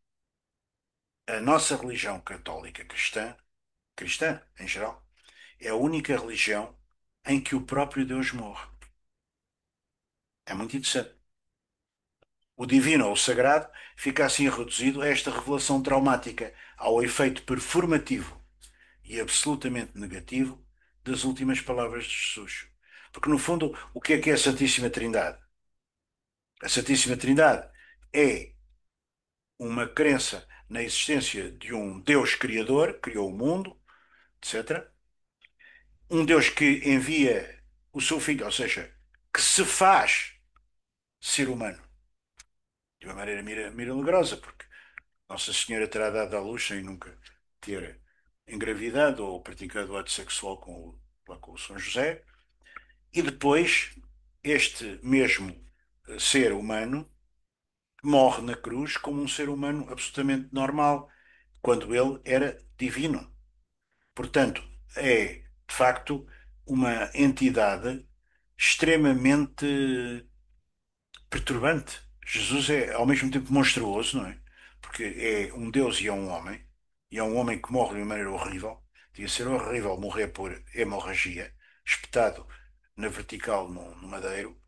A nossa religião católica cristã em geral, é a única religião em que o próprio Deus morre. É muito interessante. O divino ou o sagrado fica assim reduzido a esta revelação traumática, ao efeito performativo e absolutamente negativo das últimas palavras de Jesus. Porque, no fundo, o que é a Santíssima Trindade? A Santíssima Trindade é uma crença na existência de um Deus Criador, que criou o mundo, etc. Um Deus que envia o seu Filho, ou seja, que se faz ser humano de uma maneira milagrosa, porque Nossa Senhora terá dado à luz sem nunca ter engravidado ou praticado ato sexual com o São José. E depois, este mesmo ser humano morre na cruz como um ser humano absolutamente normal, quando ele era divino. Portanto, é, de facto, uma entidade extremamente perturbante. Jesus é ao mesmo tempo monstruoso, não é? Porque é um Deus e é um homem que morre de uma maneira horrível. Devia ser horrível morrer por hemorragia, espetado na vertical no madeiro.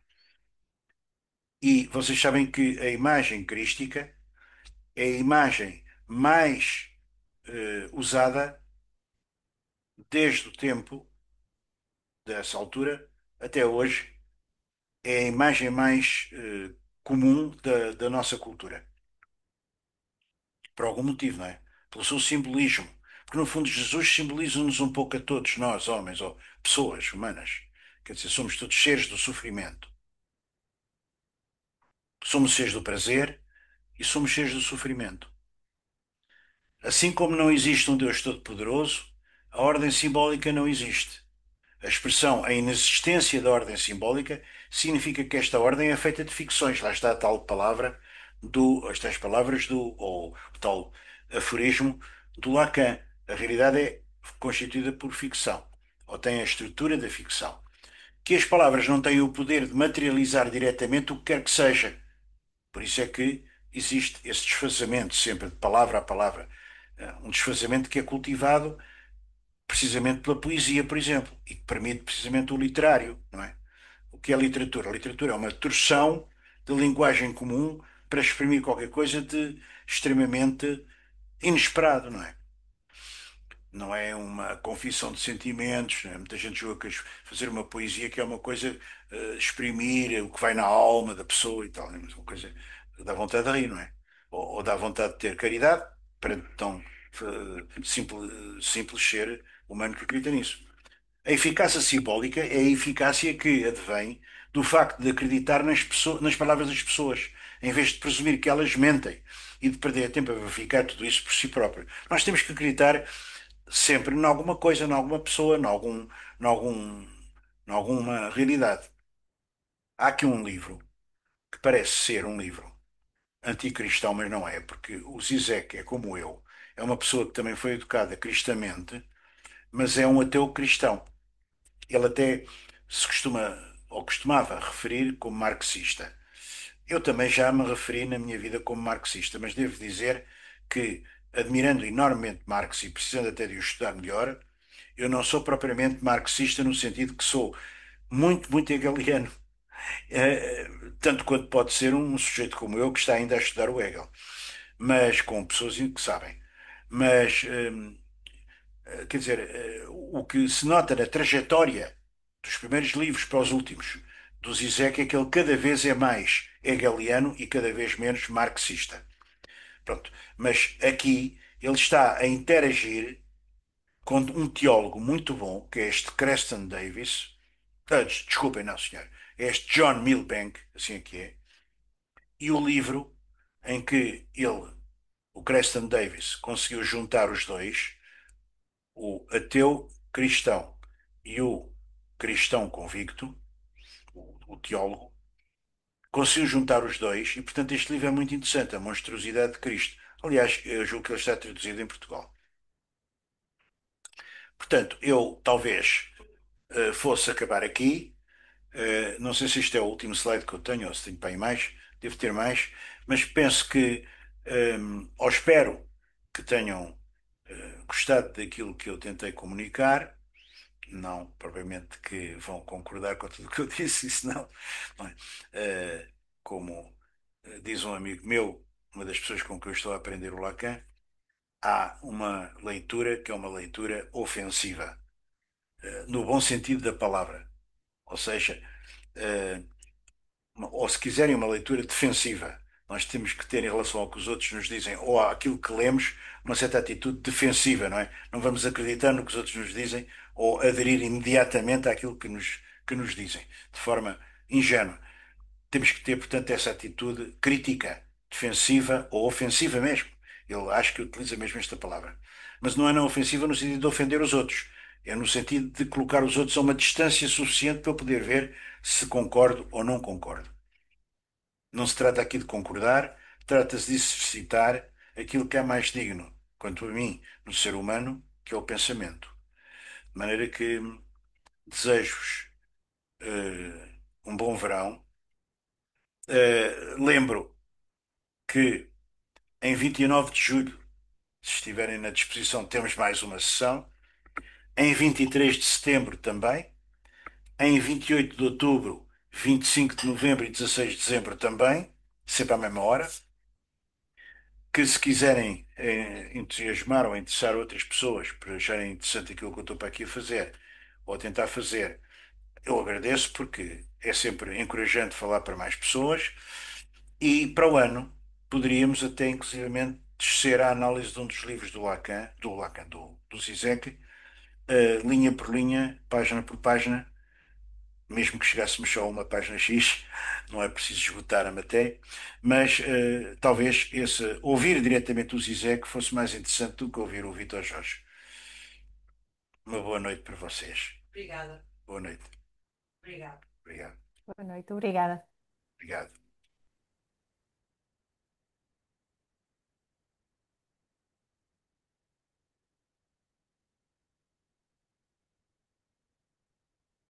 E vocês sabem que a imagem crística é a imagem mais usada desde o tempo dessa altura até hoje. É a imagem mais comum da nossa cultura. Por algum motivo, não é? Pelo seu simbolismo. Porque, no fundo, Jesus simboliza-nos um pouco a todos nós, homens ou pessoas humanas. Quer dizer, somos todos seres do sofrimento. Somos seres do prazer e somos seres do sofrimento. Assim como não existe um Deus Todo-Poderoso, a ordem simbólica não existe. A expressão a inexistência da ordem simbólica significa que esta ordem é feita de ficções. Lá está a tal palavra as tais palavras ou o tal aforismo do Lacan. A realidade é constituída por ficção, ou tem a estrutura da ficção. Que as palavras não têm o poder de materializar diretamente o que quer que seja. Por isso é que existe esse desfazamento sempre de palavra a palavra. Um desfazamento que é cultivado precisamente pela poesia, por exemplo, e que permite precisamente o literário, não é? O que é literatura? A literatura é uma torção de linguagem comum para exprimir qualquer coisa de extremamente inesperado, não é? Não é uma confissão de sentimentos, não é? Muita gente julga que fazer uma poesia que é uma coisa, exprimir o que vai na alma da pessoa e tal, é uma coisa que dá vontade de rir, não é? Ou dá vontade de ter caridade para tão simples ser humano que acredita nisso. A eficácia simbólica é a eficácia que advém do facto de acreditar nas palavras das pessoas, em vez de presumir que elas mentem e de perder tempo a verificar tudo isso por si próprio. Nós temos que acreditar sempre em alguma coisa, em alguma pessoa, em algum, em alguma realidade. Há aqui um livro que parece ser um livro anticristão, mas não é, porque o Zizek é como eu, é uma pessoa que também foi educada cristamente, mas é um ateu cristão. Ele até se costuma ou costumava referir como marxista. Eu também já me referi na minha vida como marxista, mas devo dizer que, admirando enormemente Marx e precisando até de o estudar melhor, eu não sou propriamente marxista no sentido que sou muito, muito hegeliano. Tanto quanto pode ser um sujeito como eu que está ainda a estudar o Hegel, mas com pessoas que sabem. Mas, quer dizer, o que se nota na trajetória dos primeiros livros para os últimos do Zizek é que ele cada vez é mais hegeliano e cada vez menos marxista. Pronto. Mas aqui ele está a interagir com um teólogo muito bom, que é este Creston Davis. Desculpem, não, senhor. É este John Milbank, assim é que é. E o livro em que ele, o Creston Davis, conseguiu juntar os dois, o ateu cristão e o cristão convicto, o teólogo, conseguiu juntar os dois e, portanto, este livro é muito interessante, A Monstruosidade de Cristo. Aliás, eu julgo que ele está traduzido em Portugal. Portanto, eu talvez fosse acabar aqui. Não sei se este é o último slide que eu tenho, ou se tenho para aí mais, devo ter mais, mas penso que, ou espero que tenham gostado daquilo que eu tentei comunicar. Não, provavelmente que vão concordar com tudo o que eu disse, isso não. Não é? Eh, Como diz um amigo meu, uma das pessoas com quem eu estou a aprender o Lacan, há uma leitura que é uma leitura ofensiva, no bom sentido da palavra. Ou seja, eh, ou se quiserem, uma leitura defensiva. Nós temos que ter em relação ao que os outros nos dizem, ou àquilo que lemos, uma certa atitude defensiva, não é? Não vamos acreditar no que os outros nos dizem ou aderir imediatamente àquilo que nos dizem, de forma ingênua. Temos que ter, portanto, essa atitude crítica, defensiva ou ofensiva mesmo. Eu acho que utiliza mesmo esta palavra. Mas não é na ofensiva no sentido de ofender os outros. É no sentido de colocar os outros a uma distância suficiente para eu poder ver se concordo ou não concordo. Não se trata aqui de concordar, trata-se de exercitar aquilo que é mais digno, quanto a mim, no ser humano, que é o pensamento. De maneira que desejo-vos um bom verão. Lembro que em 29 de julho, se estiverem na disposição, temos mais uma sessão. Em 23 de setembro também. Em 28 de outubro, 25 de novembro e 16 de dezembro também, sempre à mesma hora. Que se quiserem entusiasmar ou interessar outras pessoas para acharem interessante aquilo que eu estou para aqui a fazer ou a tentar fazer, eu agradeço porque é sempre encorajante falar para mais pessoas e para o ano poderíamos até inclusivamente descer à análise de um dos livros do Zizek, linha por linha, página por página, mesmo que chegássemos só a uma página X, não é preciso esgotar a matéria, mas talvez ouvir diretamente o Zizek fosse mais interessante do que ouvir o Vítor Jorge. Uma boa noite para vocês. Obrigada. Boa noite. Obrigada. Obrigado. Boa noite, obrigada. Obrigado.